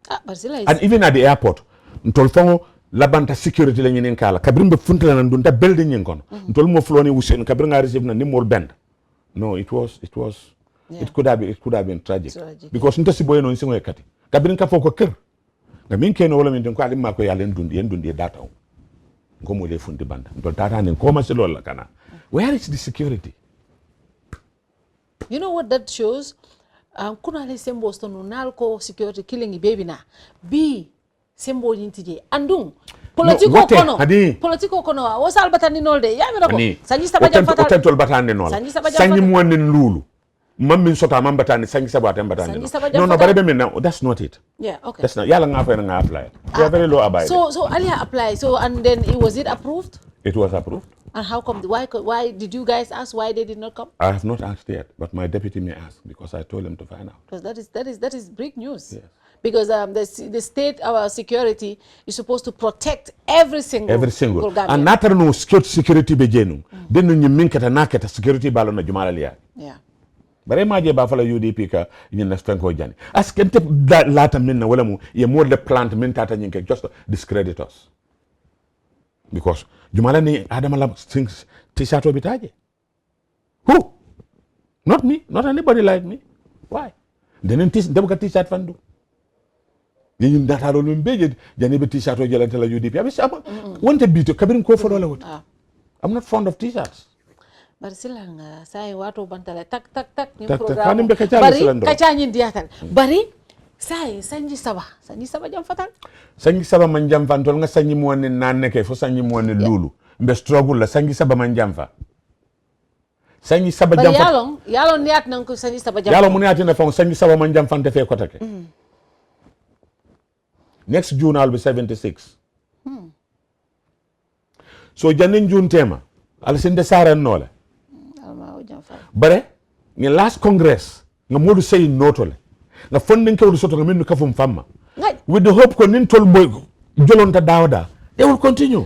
And even at the airport, ntolfongo labanta security la ñinen kala kabrimbe funtala nan dunta building ñin kono ntol mo floni wusen kabringa receive na nimol bend. No, it could have been tragic. Because nta siboye no nsingo ekati kabrin ka foko ker nga min keno wala min den ko ali mako yalen dundi data ko mo le fundi banda ntol data nen ko ma se lol la kana. Where is the security? You know what that shows? Kuna le sembo stono nalko security killing baby na bi sembo nyintije andung politiko kono wasal batani nolde yamira ko sanji sabaja fatal otentol batande nol sanji monen lulu mammin sota mam batani sanji sabata batani no barebe min now that's not it. Yeah, okay. That's not yala nga fa nga apply. We are very low abide. So Alia applied. So and then was it approved? It was approved. And how come why did you guys ask why they did not come? I have not asked yet, but my deputy may ask because I told him to find out. Because that is big news. Yes. Because the state, our security is supposed to protect every single Gambian. And not no security bejenu. Then you minkata naketa security balo na jumala liya. Yeah. Bare maje ba fala UDP ka nyina stanko jani. Askente lata minna wala mu ye more the plant min tata nyinke just to discredit us. Because jumala ni adama la things t-shirt obitaje. Who? Not me, not anybody like me. Why? Then debuka t-shirt fandu. Yin data ro lumbeje jani be t-shirt o jelante la UDP. Abi sama wonte bito kabirin ko fo wala wut. I'm not fond of t-shirts. Bari silanga sai watu bantala tak ni Tak, program. kanim be kacala silando. Bari kacanya diatal. Bari sai sanji saba jam fatal. Sanji saba man jam fan tol nga sanji mo woni nanne ke fo sanji mo woni lulu. Mbe struggle la sanji saba man jam fa. Sanji saba jam fa. Yalon niat nang ko sanji saba jam. Yalon mu niati na fa sanji saba man jam fan te fe ko take. Next June I'll be 76. So janin June tema al sinde saran nole. Bare ni last congress nga modu sey notole nga funding ke soto nga minnu kafum famma with the hope ko nin tol boy jolonta dawda they will continue.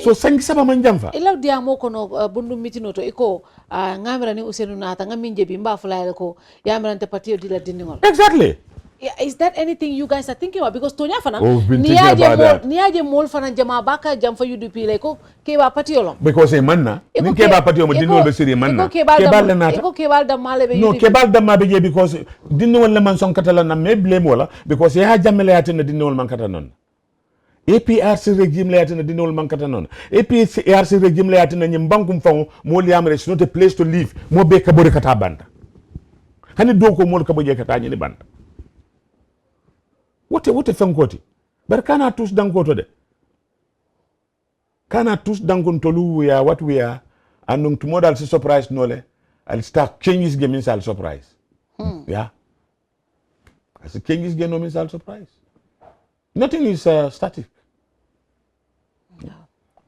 So sangi saba man jamfa ilaw dia mo kono bundu mitino to iko ngamira ni usenu nata ngaminje bi mba fulay ko yamira te patio dila diningol. Exactly. Yeah, is that anything you guys are thinking about? Because Tonya fana niaje mol fana jama baka jam for UDP like ko keba patio long. Because e manna ni keba patio mo dinol be siri manna kebal na eko kebal da male be no kebal da mabe je because dinol le man son katala na me blame wala because ya jamele yatina dinol man kata non APRC regime le yatina dinol man kata non APRC regime le yatina nyim bankum fawo mo liamre it's not a place to live mo be kabore kata banda hani do ko mo kaboje kata nyini banda. What a fenkoti. But kana tous dangoto de. Kana tous dangon tolu we are what we are. And tomorrow I'll see surprise nole. I'll start changes game means I'll surprise. Yeah. I say changes game no means I'll surprise. Nothing is static. No.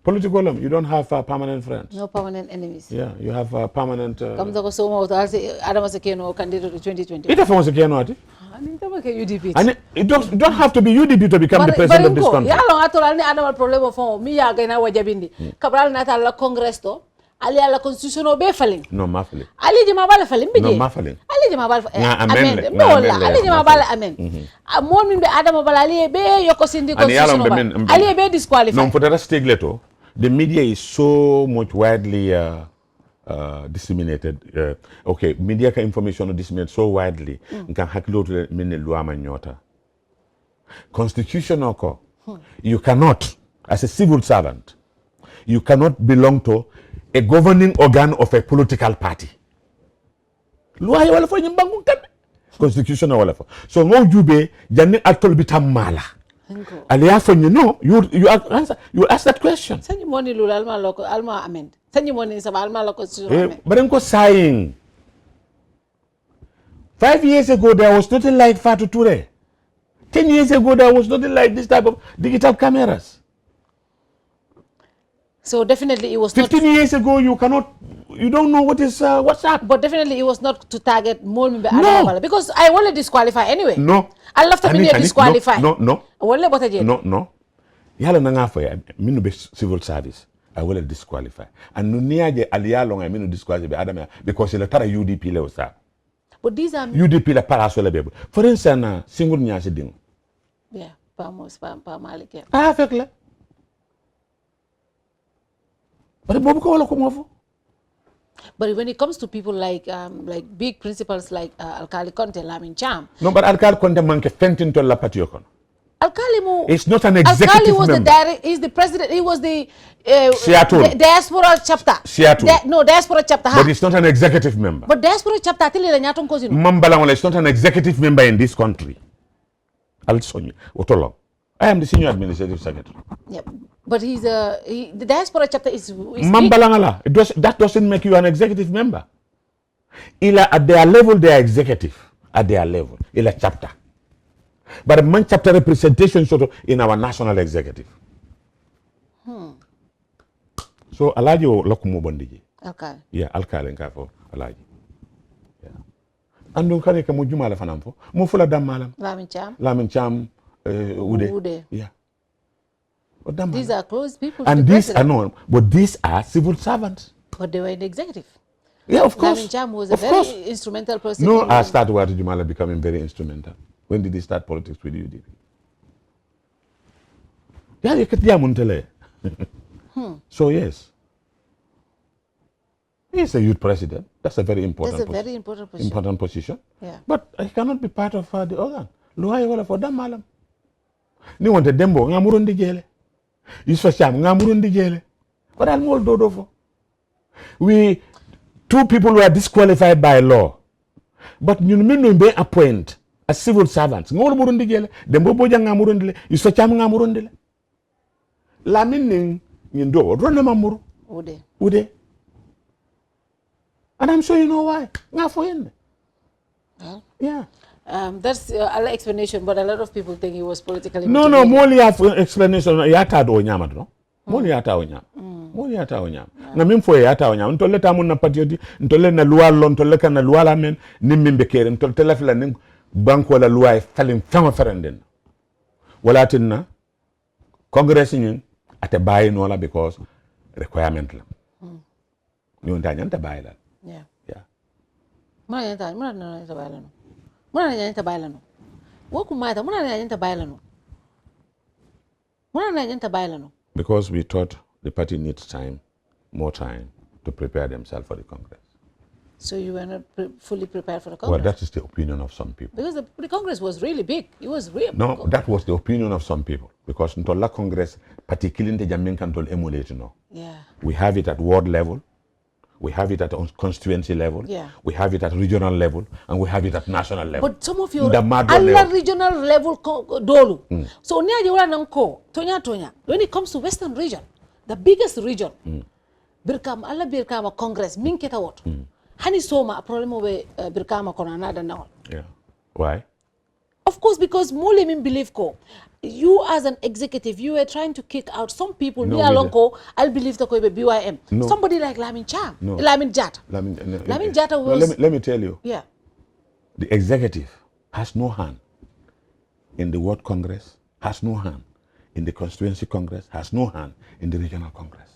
Political, you don't have permanent friends. No permanent enemies. Yeah, you have permanent. Come to so much. I'll say Adam Sekeno candidate to 2020. It was Sekeno, ati. UDP. And it don't have to be UDP to become the president of this country. Ya long atol ni Adam problem of me ya gaina wajabindi. Kabral nata la congress to ali ala constitution o be falin no ma falin ali jama bala falin bije no ma falin ali jama bala amende ali jama bala amen mo min be adama bala ali be yoko sindi constitution ali be disqualified non fotata stegleto the media is so much widely disseminated okay media ka information disseminated so widely nkan hakilo to min loi ma nyota constitution oko you cannot as a civil servant you cannot belong to a governing organ of a political party. Loi wala fo nyimbangu kan constitution wala fo. So ngo jube janni atol bitam mala. Aliya fo no you ask that question. Sanyi moni lula alma loko alma amend. Sanyi moni saba alma loko constitution. But I'm saying 5 years ago there was nothing like Fatou Toure. 10 years ago there was nothing like this type of digital cameras. So definitely it was 15 years ago you don't know what is WhatsApp. But definitely it was not to target more no. Because I want to disqualify anyway. No. I love to be disqualified. No. No. Yalo na nga for minu be civil service. I will disqualify. And no niaje aliyalo nga minu disqualify Adam because ele tara UDP le osa. But these are UDP la parasole bebo. For instance, single nyase ding. Yeah, pa malike. Fekle. But when it comes to people like big principals like Alkali Conte, Lamin Cham. No, but Alkali Conte manke fentin to la patio. Alkali mu. It's not an executive Alkali was member. He's the president. He was the diaspora chapter. Diaspora chapter. But it's not an executive member. But diaspora chapter atili le nyaton kozino. Mambalangola is not an executive member in this country. Alsonyi otolo. I am the senior administrative secretary. Yeah. But the diaspora chapter is Mambalangala. That doesn't make you an executive member. At their level, they are executive. At their level. Ila chapter. But a man chapter representation sort of in our national executive. So Alaji lokumo bondiji. Okay. Yeah, Alkali nkafo Alaji. Yeah. Andun kare ka mujuma la fanamfo. Mufula dam malam. Lamin Cham. Ude. Yeah. These are close people. And these are no, but these are civil servants. But they were in the executive. Yeah, of course. Lamin Cham was a very instrumental person. No, I started Watu Jumala becoming very instrumental. When did he start politics with UDP? Yeah, you can tell So yes. He's a youth president. That's a very important position. That's a very important position. Important position. Yeah. But he cannot be part of the organ. Luhai wala for Damalam. Ni wante Dembo ngamurundi jele. Yusuf Cham ngamurundi jele. But I'm all dodo for. Two people were disqualified by law. But you may be appointed as civil servants. Ngamurundi jele. Dembo boja ngamurundi le. Yusuf Cham ngamurundi le. Lamin ndo rona mamuru. Ude. And I'm sure you know why. Yeah. That's an explanation, but a lot of people think he was politically motivated. No, moli have explanation. Yata do nyama do. Moli yata onyama. Moli yata onyama. Na mimfo yata onyama. Ntole tamu na patioti. Ntole na lualo. Ntole ka na luala men. Nimimbe kere. Ntole telefila ning bank wala luai falim fama ferenden. Wala tinna. Congress nying ate bayi nola because requirement la. Ni untanya nta bayi la. Yeah. Yeah. Muna nyanta bayi la no. Muna nyanta bayi la no. Woku maita muna nyanta bayi la no. Muna nyanta bayi la no. Because we thought the party needs time, more time to prepare themselves for the Congress. So you were not fully prepared for the Congress? Well, that is the opinion of some people. Because the Congress was really big. It was real. No, that was the opinion of some people. Because Ntola Congress, particularly in the Jamaican Tol emulate, Yeah. We have it at ward level, we have it at constituency level, yeah. We have it at regional level, and we have it at national level. But some of you are regional level dolu. So Tonya, when it comes to Western region, the biggest region, Birkama Congress, Minketa what? Hani soma problem with Birkama Konanada now. Yeah. Why? Of course, because Mole min believe you as an executive, you were trying to kick out some people. No, me along I'll believe the BYM. No. Somebody like Lamin Cham, no. Lamin Jata. Lamin Jata was. No, let me tell you. Yeah. The executive has no hand in the World Congress, has no hand in the Constituency Congress, has no hand in the Regional Congress.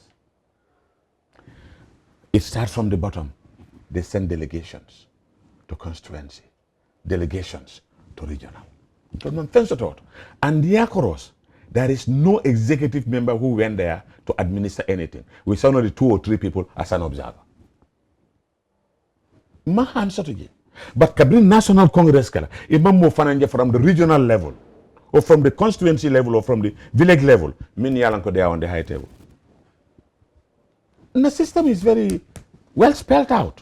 It starts from the bottom. They send delegations to constituency, delegations to regional. And Yakoros, there is no executive member who went there to administer anything. We saw only 2 or 3 people as an observer. Mahan strategy. But Kabrin National Congress kala, imam mo fananje from the regional level, or from the constituency level, or from the village level, many yalanko they are on the high table. And the system is very well spelled out.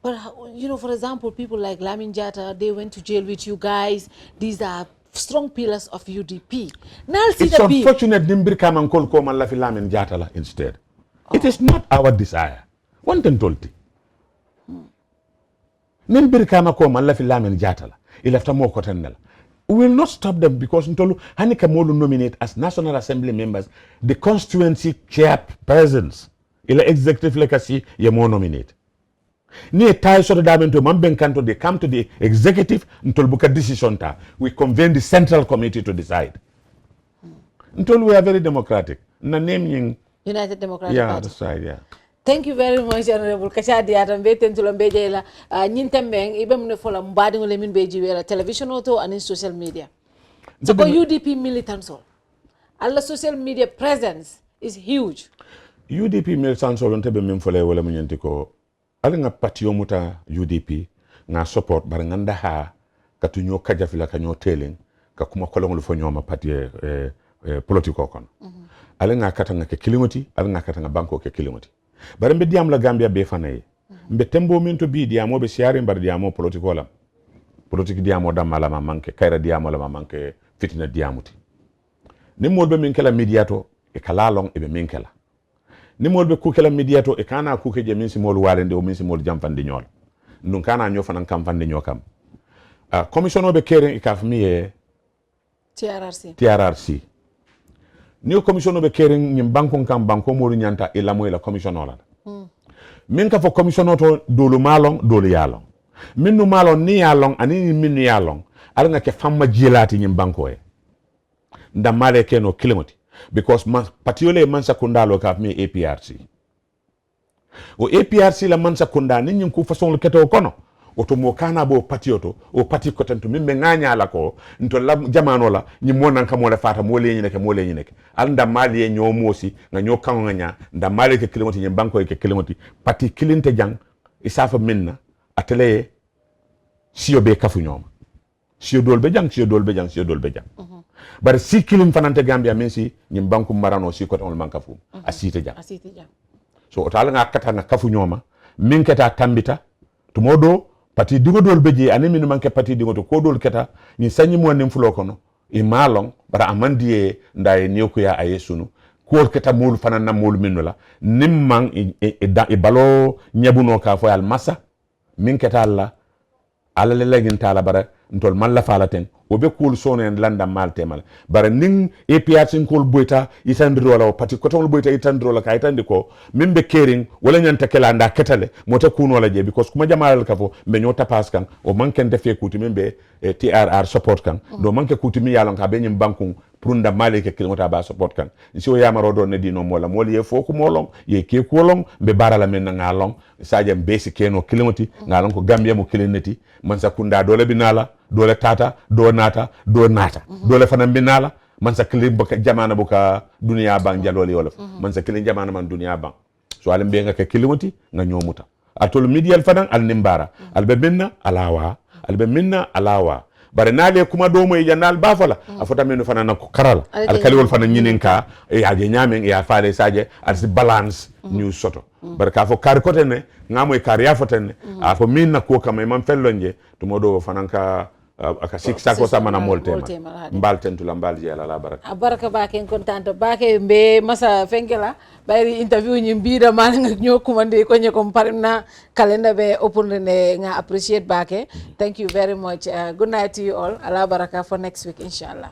But, you know, for example, people like Lamin Jatta, they went to jail with you guys. These are strong pillars of UDP. It's unfortunate Nimbir Kaman Kol Koman Lafi Lamin Jatta la instead. It is not our desire. One thing told Nimbir Kama Koman Lafi Lamin Jatta la. Il after more cotton. We will not stop them because Ntolu Hanika Molu nominate as National Assembly members the constituency chairpersons. Il executive legacy ye more nominate. Ni tie sort of to Mambenkanto, they come to the executive until book a decision. We convene the central committee to decide. Until we are very democratic. Naming United Democratic Party. Yeah, that's right, yeah. Thank you very much, Honorable Kachadi Atambe Tentulambeje la Nintembeng, Ibam for Mbading Lemin Beji, television auto and in social media. So for UDP militants all. All the social media presence is huge. UDP militants all on tebe mimfole wala munyantiko. Alinga patio muta UDP nga support baranganda ha katunyo kajafila kanyo telling ka kuma kolongo lufo nyoma pati politiko kono. Alinga katanga ke kilimoti, alinga katanga banko ke kilimoti. Bare mbe diam la Gambia be fanaye. Mbe tembo minto bi diamo be siari mbar diamo politiko lam. Politique diamo dam la manke, kaira diamo la manke fitina diamuti. Ni molbe minkela mediato e kala long e be minkela. Ni molbe kukela mediato e kana kuke je minsi mol walende o minsi mol jamfande nyol nun kana nyo fanan kam fande nyokam commission obe keren e kafmi e TRRC ni commission obe keren nyim banko kam banko molu nyanta e la moy la commission ola min ka fo commission oto dolu malong dolu yalong minnu malong ni yalong ani minnu yalong ala nga ke famma jilati nyim banko e ndamale keno kilimoti because patiole mansa kundalo ka mi APRC o APRC la mansa kunda ni nyim ku façon le keto kono oto mo kana bo patioto o pati kotanto mimbe nganya la ko nto la jamano la nyim wonan ka mo le fata mo le nyineke mo le nyineke al nda mali e nyomosi nga nyokan nganya nda mali ke kilimoti nyim banko e ke kilimoti pati kilinte jang isafa minna atele siyo be kafu nyoma siyo dolbe jang siyo dolbe jang siyo dolbe jang bar si kilim fanante Gambia men si nyim banku marano si ko on manka fu asite jam so otala nga kata nga kafu nyoma min keta tambita to modo pati digo dol beji ani min manke pati digo to ko dol keta ni sanyi mo nim fulo kono e malong bara amandie ndaye nioko ya ayesunu ko keta mul fanan na mul minula nim man e balo nyabuno ka fo al massa min keta alla ala le legin tala bara ntol man la falaten o be kul sono en landa malte mal bara ning APRC kul boyta itandiro wala pati ko ton boyta itandiro la ka itandi ko mimbe kering wala nyanta kala nda ketale mota kuno la je because kuma jamal ka fo be nyota pas kan o manken defe kuti mimbe TRR support kan do manke kuti mi yalon ka be nyim banku prunda male ke kilomota ba support kan si o yamaro do ne dino mola moli ye foku molong ye ke kolong be barala men ngalong saje mbesi keno kilomoti ngalon ko Gambia mo kilineti man sakunda dole binala dole tata do nata dole fana binala man sa kilim baka jamana buka dunia bang jaloli wala man sa kilim jamana man dunia bang so alim be nga ke kilomoti nga nyomuta atol midial fadan al nimbara albe minna alawa bare naale kuma do mo yanal bafala afota menu fana na ko karala al kaliwol fana nyininka e aje nyamen e faale saje al balance news soto bare ka fo kar kotene ngamo e kar ya fotene afo minna ko kam man fellonje to modo fana ka aka siksa ko sama na moltema mbal tentu la mbal jela la baraka baraka bake en contento bake be masa fenkela bayri interview nyi mbida man nga nyokumande ko nyekom parimna calendar be open ne nga appreciate bake. Thank you very much. Good night to you all. Allah baraka for next week inshallah.